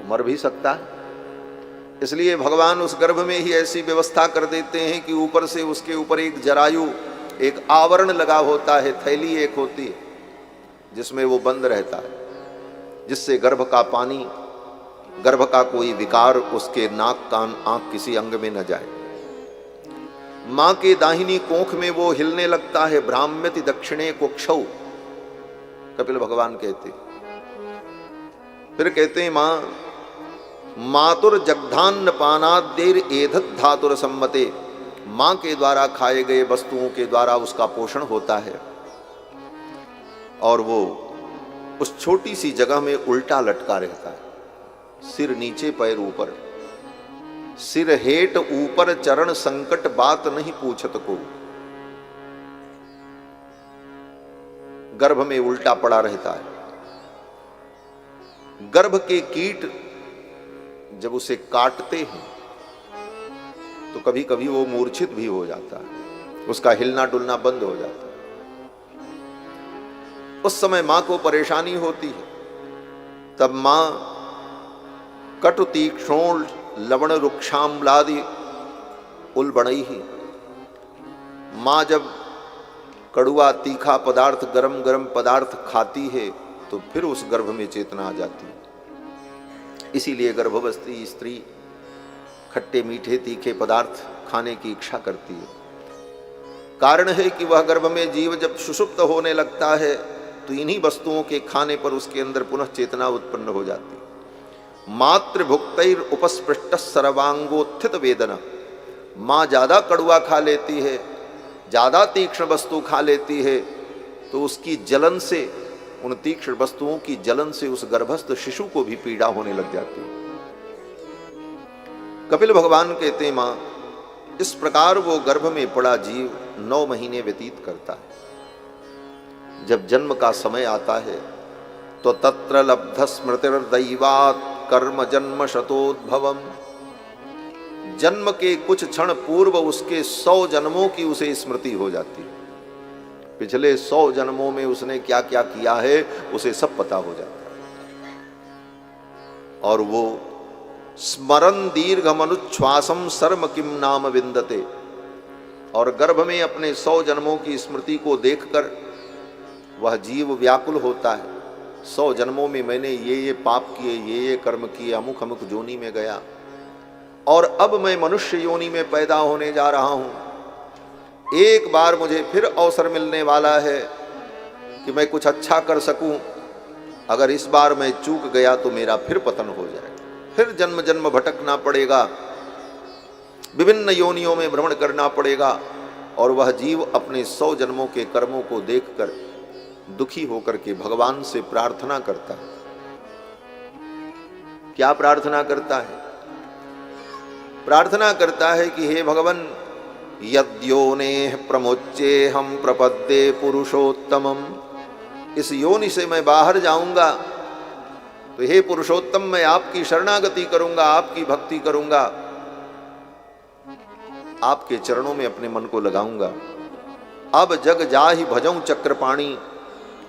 मर भी सकता है। इसलिए भगवान उस गर्भ में ही ऐसी व्यवस्था कर देते हैं कि ऊपर से उसके ऊपर एक जरायु, एक आवरण लगा होता है, थैली एक होती है जिसमें वो बंद रहता है, जिससे गर्भ का पानी, गर्भ का कोई विकार उसके नाक कान आंख किसी अंग में न जाए। मां के दाहिनी कोख में वो हिलने लगता है। भ्राम्यति दक्षिणे कुक्षौ, कपिल भगवान कहते। फिर कहते हैं मां मातुर जगधान्न पानाद्यैर एधत धातुर सम्मते, माँ के द्वारा खाए गए वस्तुओं के द्वारा उसका पोषण होता है। और वो उस छोटी सी जगह में उल्टा लटका रहता है, सिर नीचे पैर ऊपर, सिर हेठ ऊपर चरण संकट बात नहीं पूछत को। गर्भ में उल्टा पड़ा रहता है। गर्भ के कीट जब उसे काटते हैं तो कभी कभी वो मूर्छित भी हो जाता है, उसका हिलना डुलना बंद हो जाता है। उस समय मां को परेशानी होती है। तब मां कटु तीक्ष्णोल लवण रुक्षाम्लादि उलबणई ही, मां जब कड़ुआ तीखा पदार्थ गरम गरम पदार्थ खाती है तो फिर उस गर्भ में चेतना आ जाती है। इसीलिए गर्भवस्थी स्त्री खट्टे मीठे तीखे पदार्थ खाने की इच्छा करती है। कारण है कि वह गर्भ में जीव जब सुषुप्त होने लगता है तो इन्हीं वस्तुओं के खाने पर उसके अंदर पुनः चेतना उत्पन्न हो जाती है। मातृभुक्तैर उपस्पृष्ट सर्वांगोत्थित वेदना, माँ ज्यादा कड़ुआ खा लेती है, ज्यादा तीक्ष्ण वस्तु खा लेती है तो उसकी जलन से, उन तीक्ष्ण वस्तुओं की जलन से उस गर्भस्थ शिशु को भी पीड़ा होने लग जाती है। कपिल भगवान कहते हैं मां, इस प्रकार वो गर्भ में पड़ा जीव 9 महीने व्यतीत करता है। जब जन्म का समय आता है तो तत्र लब्ध स्मृतिर्दैवात् कर्म जन्म शतोद्भवम, जन्म के कुछ क्षण पूर्व उसके 100 जन्मों की उसे स्मृति हो जाती है। पिछले 100 जन्मों में उसने क्या क्या किया है उसे सब पता हो जाता है। और वो स्मरन दीर्घमनुच्छ्वासम सर्म किम नाम विंदते, और गर्भ में अपने 100 जन्मों की स्मृति को देखकर वह जीव व्याकुल होता है। 100 जन्मों में मैंने ये पाप किए, ये कर्म किए, अमुक अमुक योनि में गया, और अब मैं मनुष्य योनि में पैदा होने जा रहा हूं। एक बार मुझे फिर अवसर मिलने वाला है कि मैं कुछ अच्छा कर सकूं। अगर इस बार मैं चूक गया तो मेरा फिर पतन हो जाएगा, फिर जन्म जन्म भटकना पड़ेगा, विभिन्न योनियों में भ्रमण करना पड़ेगा। और वह जीव अपने 100 जन्मों के कर्मों को देखकर दुखी होकर के भगवान से प्रार्थना करता है। क्या प्रार्थना करता है? प्रार्थना करता है कि हे भगवान, यद्योने प्रमोच्चे हम प्रपद्ये पुरुषोत्तमम, इस योनि से मैं बाहर जाऊंगा तो हे पुरुषोत्तम मैं आपकी शरणागति करूंगा, आपकी भक्ति करूंगा, आपके चरणों में अपने मन को लगाऊंगा। अब जग जाहि भजऊं चक्रपाणी,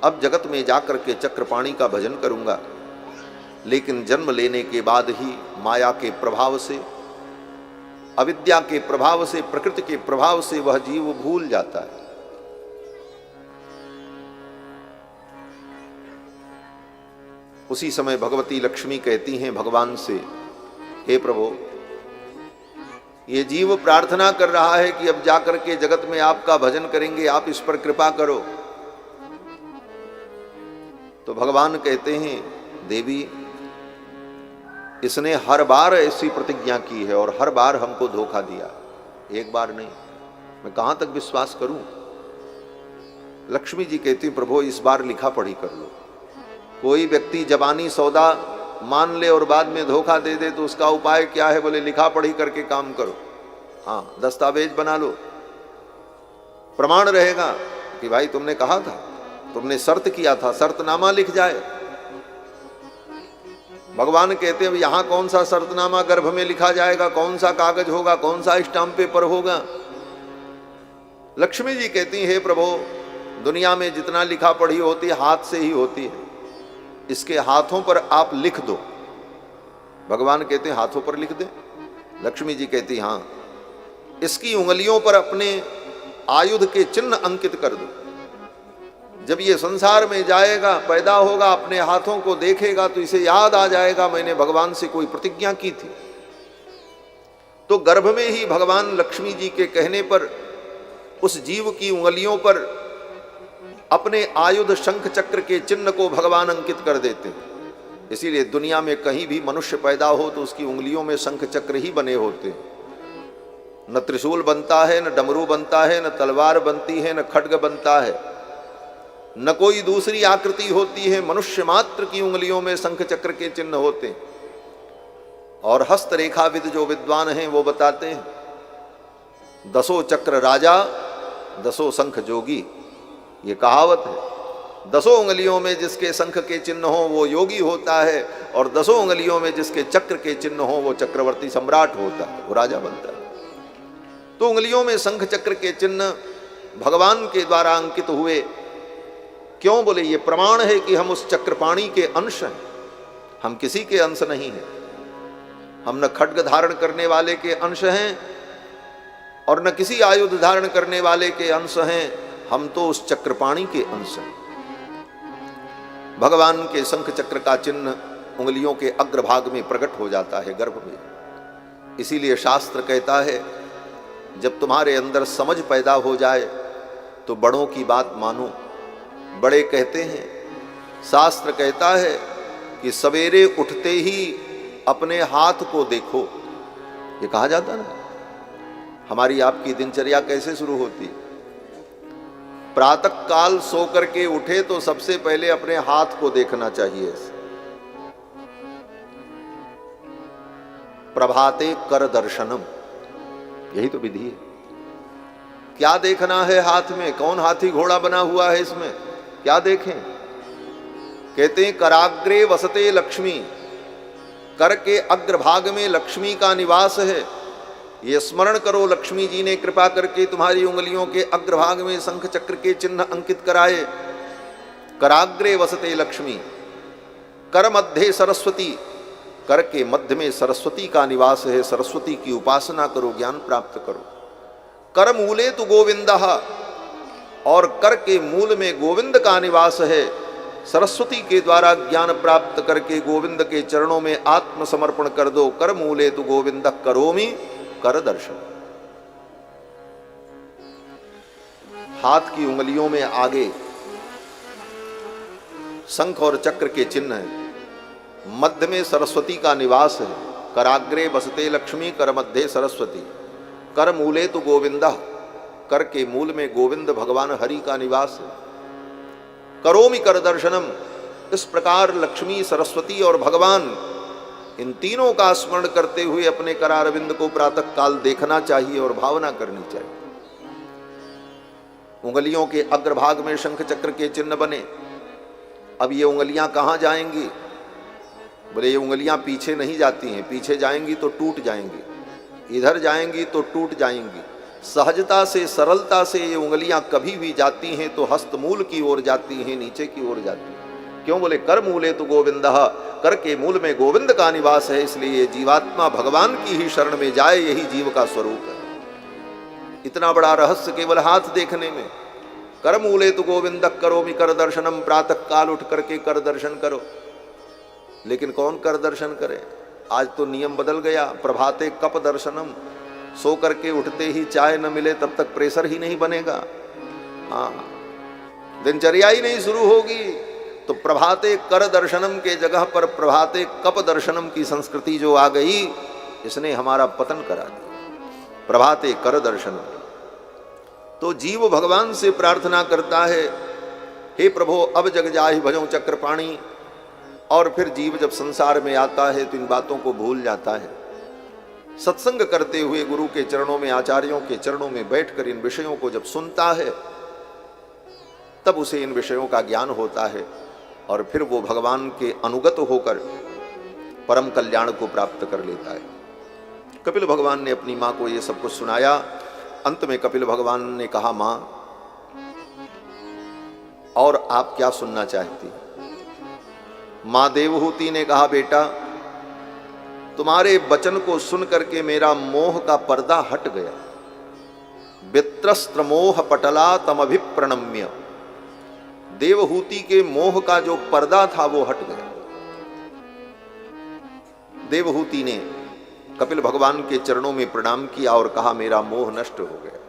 अब जगत में जाकर के चक्रपाणी का भजन करूंगा। लेकिन जन्म लेने के बाद ही माया के प्रभाव से, अविद्या के प्रभाव से, प्रकृति के प्रभाव से वह जीव भूल जाता है। उसी समय भगवती लक्ष्मी कहती हैं भगवान से, हे प्रभु, ये जीव प्रार्थना कर रहा है कि अब जाकर के जगत में आपका भजन करेंगे, आप इस पर कृपा करो। तो भगवान कहते हैं, देवी, इसने हर बार ऐसी प्रतिज्ञा की है और हर बार हमको धोखा दिया, एक बार नहीं, मैं कहां तक विश्वास करूं। लक्ष्मी जी कहती, प्रभु इस बार लिखा पढ़ी कर लो। कोई व्यक्ति जबानी सौदा मान ले और बाद में धोखा दे दे तो उसका उपाय क्या है? बोले लिखा पढ़ी करके काम करो। हाँ, दस्तावेज बना लो, प्रमाण रहेगा कि भाई तुमने कहा था, तुमने शर्त किया था, शर्तनामा लिख जाए। भगवान कहते हैं यहां कौन सा शर्तनामा गर्भ में लिखा जाएगा, कौन सा कागज होगा, कौन सा स्टाम्प पेपर होगा। लक्ष्मी जी कहती हैं, हे प्रभु, दुनिया में जितना लिखा पढ़ी होती है हाथ से ही होती है, इसके हाथों पर आप लिख दो। भगवान कहते हैं हाथों पर लिख दे। लक्ष्मी जी कहती हाँ, इसकी उंगलियों पर अपने आयुध के चिन्ह अंकित कर दो। जब ये संसार में जाएगा, पैदा होगा, अपने हाथों को देखेगा तो इसे याद आ जाएगा मैंने भगवान से कोई प्रतिज्ञा की थी। तो गर्भ में ही भगवान लक्ष्मी जी के कहने पर उस जीव की उंगलियों पर अपने आयुध शंख चक्र के चिन्ह को भगवान अंकित कर देते हैं। इसीलिए दुनिया में कहीं भी मनुष्य पैदा हो तो उसकी उंगलियों में शंख चक्र ही बने होते हैं। न त्रिशूल बनता है, न डमरू बनता है, न तलवार बनती है, न खड्ग बनता है, न कोई दूसरी आकृति होती है। मनुष्य मात्र की उंगलियों में शंख चक्र के चिन्ह होते हैं। और हस्तरेखाविद जो विद्वान हैं वो बताते हैं, 10 चक्र राजा 10 शंख जोगी, ये कहावत है। 10 उंगलियों में जिसके शंख के चिन्ह हो वो योगी होता है, और 10 उंगलियों में जिसके चक्र के चिन्ह हो वो चक्रवर्ती सम्राट होता है, वो राजा बनता है। तो उंगलियों में शंख चक्र के चिन्ह भगवान के द्वारा अंकित हुए। क्यों? बोले ये प्रमाण है कि हम उस चक्रपाणी के अंश हैं, हम किसी के अंश नहीं हैं। हम न खड्ग धारण करने वाले के अंश हैं और न किसी आयुध धारण करने वाले के अंश हैं, हम तो उस चक्रपाणी के अंश हैं। भगवान के शंख चक्र का चिन्ह उंगलियों के अग्रभाग में प्रकट हो जाता है, गर्भ में। इसीलिए शास्त्र कहता है जब तुम्हारे अंदर समझ पैदा हो जाए तो बड़ों की बात मानो। बड़े कहते हैं, शास्त्र कहता है कि सवेरे उठते ही अपने हाथ को देखो। ये कहा जाता ना, हमारी आपकी दिनचर्या कैसे शुरू होती? प्रातः काल सो करके उठे तो सबसे पहले अपने हाथ को देखना चाहिए। प्रभाते कर दर्शनम, यही तो विधि है। क्या देखना है हाथ में? कौन हाथी घोड़ा बना हुआ है इसमें? क्या देखें? कहते हैं कराग्रे वसते लक्ष्मी, कर के अग्रभाग में लक्ष्मी का निवास है। ये स्मरण करो, लक्ष्मी जी ने कृपा करके तुम्हारी उंगलियों के अग्रभाग में शंख चक्र के चिन्ह अंकित कराए। कराग्रे वसते लक्ष्मी, कर मध्य सरस्वती, कर के मध्य में सरस्वती का निवास है। सरस्वती की उपासना करो, ज्ञान प्राप्त करो। कर मूले तु गोविंदः, और कर के मूल में गोविंद का निवास है। सरस्वती के द्वारा ज्ञान प्राप्त करके गोविंद के चरणों में आत्मसमर्पण कर दो। कर मूले तु गोविंद करोमि कर दर्शन। हाथ की उंगलियों में आगे शंख और चक्र के चिन्ह है, मध्य में सरस्वती का निवास है। कराग्रे बसते लक्ष्मी, कर मध्य सरस्वती, कर मूले तु गोविंदा, कर के मूल में गोविंद भगवान हरि का निवास है। करोमि कर दर्शनम, इस प्रकार लक्ष्मी, सरस्वती और भगवान, इन तीनों का स्मरण करते हुए अपने करारविंद को प्रातः काल देखना चाहिए और भावना करनी चाहिए। उंगलियों के अग्रभाग में शंख चक्र के चिन्ह बने। अब ये उंगलियां कहाँ जाएंगी? बोले ये उंगलियां पीछे नहीं जाती हैं, पीछे जाएंगी तो टूट जाएंगी, इधर जाएंगी तो टूट जाएंगी। सहजता से, सरलता से ये उंगलियां कभी भी जाती हैं तो हस्तमूल की ओर जाती हैं, नीचे की ओर जाती हैं। क्यों? बोले कर मूले तो गोविंदः, कर के मूल में गोविंद का निवास है। इसलिए जीवात्मा भगवान की ही शरण में जाए, यही जीव का स्वरूप है। इतना बड़ा रहस्य केवल हाथ देखने में। कर मूले तो गोविंद करोमि कर दर्शनम, प्रातः काल उठ करके कर दर्शन करो। लेकिन कौन कर दर्शन करे? आज तो नियम बदल गया। प्रभाते कप दर्शनम, सो करके उठते ही चाय न मिले तब तक प्रेशर ही नहीं बनेगा। हाँ, दिनचर्या ही नहीं शुरू होगी तो प्रभाते कर दर्शनम के जगह पर प्रभाते कप दर्शनम की संस्कृति जो आ गई, इसने हमारा पतन करा दिया। प्रभाते कर दर्शनम। तो जीव भगवान से प्रार्थना करता है, हे प्रभो अब जग जाहि भजो चक्रपाणी। और फिर जीव जब संसार में आता है तो इन बातों को भूल जाता है। सत्संग करते हुए गुरु के चरणों में, आचार्यों के चरणों में बैठकर इन विषयों को जब सुनता है तब उसे इन विषयों का ज्ञान होता है और फिर वो भगवान के अनुगत होकर परम कल्याण को प्राप्त कर लेता है। कपिल भगवान ने अपनी माँ को ये सब कुछ सुनाया। अंत में कपिल भगवान ने कहा, माँ और आप क्या सुनना चाहती? माँ देवहूति ने कहा, बेटा तुम्हारे वचन को सुन करके मेरा मोह का पर्दा हट गया। वित्रस्त्र मोह पटला तमभिप्रणम्य, देवहूति के मोह का जो पर्दा था वो हट गया। देवहूति ने कपिल भगवान के चरणों में प्रणाम किया और कहा, मेरा मोह नष्ट हो गया,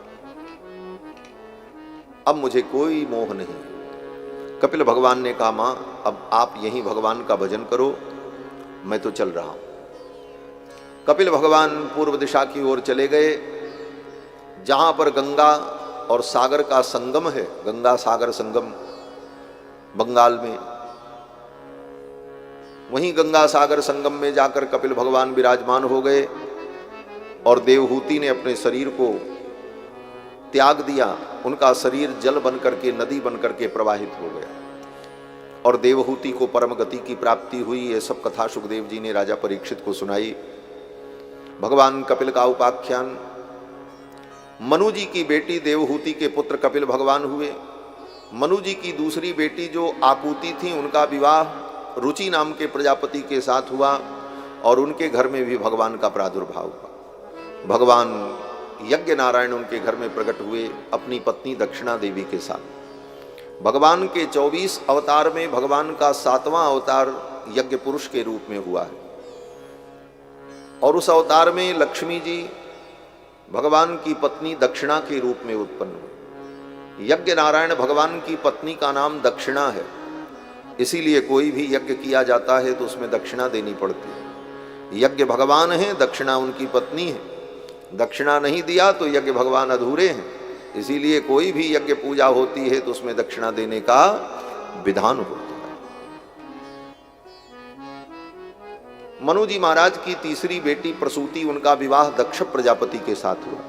अब मुझे कोई मोह नहीं। कपिल भगवान ने कहा, मां अब आप यहीं भगवान का भजन करो, मैं तो चल रहा हूं। कपिल भगवान पूर्व दिशा की ओर चले गए, जहां पर गंगा और सागर का संगम है, गंगा सागर संगम बंगाल में। वहीं गंगा सागर संगम में जाकर कपिल भगवान विराजमान हो गए और देवहूति ने अपने शरीर को त्याग दिया। उनका शरीर जल बनकर के, नदी बनकर के प्रवाहित हो गया और देवहूति को परम गति की प्राप्ति हुई। ये सब कथा सुखदेव जी ने राजा परीक्षित को सुनाई। भगवान कपिल का उपाख्यान, मनु जी की बेटी देवहूति के पुत्र कपिल भगवान हुए। मनु जी की दूसरी बेटी जो आकुति थी, उनका विवाह रुचि नाम के प्रजापति के साथ हुआ और उनके घर में भी भगवान का प्रादुर्भाव हुआ। भगवान यज्ञ नारायण उनके घर में प्रकट हुए अपनी पत्नी दक्षिणा देवी के साथ। भगवान के 24 अवतार में भगवान का 7वां अवतार यज्ञ पुरुष के रूप में हुआ है और उस अवतार में लक्ष्मी जी भगवान की पत्नी दक्षिणा के रूप में उत्पन्न हुई। यज्ञ नारायण भगवान की पत्नी का नाम दक्षिणा है, इसीलिए कोई भी यज्ञ किया जाता है तो उसमें दक्षिणा देनी पड़ती है। यज्ञ भगवान है, दक्षिणा उनकी पत्नी है। दक्षिणा नहीं दिया तो यज्ञ भगवान अधूरे हैं, इसीलिए कोई भी यज्ञ पूजा होती है तो उसमें दक्षिणा देने का विधान होता है। मनु जी महाराज की तीसरी बेटी प्रसूति, उनका विवाह दक्ष प्रजापति के साथ हुआ।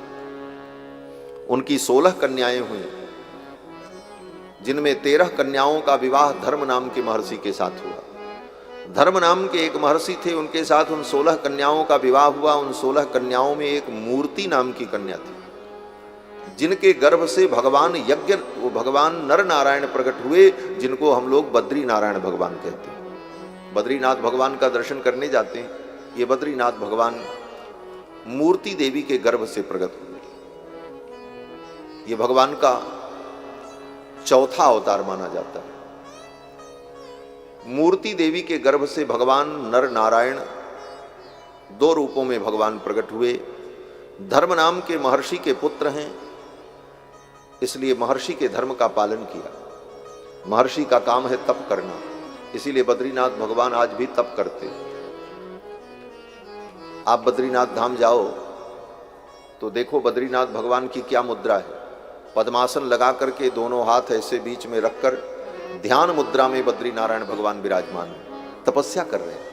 उनकी 16 कन्याएं हुई, जिनमें 13 कन्याओं का विवाह धर्म नाम के महर्षि के साथ हुआ। धर्म नाम के एक महर्षि थे, उनके साथ उन 16 कन्याओं का विवाह हुआ। उन 16 कन्याओं में एक मूर्ति नाम की कन्या थी, जिनके गर्भ से भगवान नर नारायण प्रकट हुए, जिनको हम लोग बद्री नारायण भगवान कहते हैं। बद्रीनाथ भगवान का दर्शन करने जाते हैं, ये बद्रीनाथ भगवान मूर्ति देवी के गर्भ से प्रकट हुए। ये भगवान का 4था अवतार माना जाता है। मूर्ति देवी के गर्भ से भगवान नर नारायण 2 रूपों में भगवान प्रकट हुए। धर्म नाम के महर्षि के पुत्र हैं, इसलिए महर्षि के धर्म का पालन किया। महर्षि का काम है तप करना, इसीलिए बद्रीनाथ भगवान आज भी तप करते हैं। आप बद्रीनाथ धाम जाओ तो देखो बद्रीनाथ भगवान की क्या मुद्रा है। पद्मासन लगा करके दोनों हाथ ऐसे बीच में रखकर ध्यान मुद्रा में बद्री नारायण भगवान विराजमान हैं, तपस्या कर रहे हैं।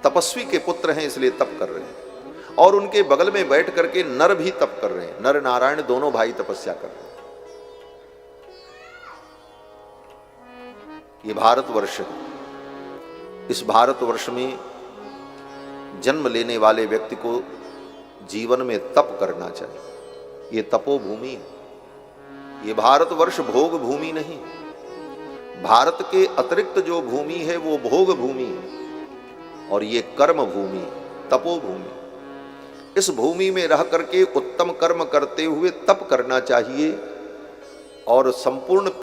तपस्वी के पुत्र हैं इसलिए तप कर रहे हैं और उनके बगल में बैठ करके नर भी तप कर रहे हैं। नर नारायण दोनों भाई तपस्या कर रहे हैं। ये भारतवर्ष है। इस भारतवर्ष में जन्म लेने वाले व्यक्ति को जीवन में तप करना चाहिए। ये तपोभूमि है। ये भारतवर्ष भोग भूमि नहीं। भारत के अतिरिक्त जो भूमि है वो भोग भूमि है और ये कर्म भूमि, तपोभूमि। इस भूमि में रह करके उत्तम कर्म करते हुए तप करना चाहिए और संपूर्ण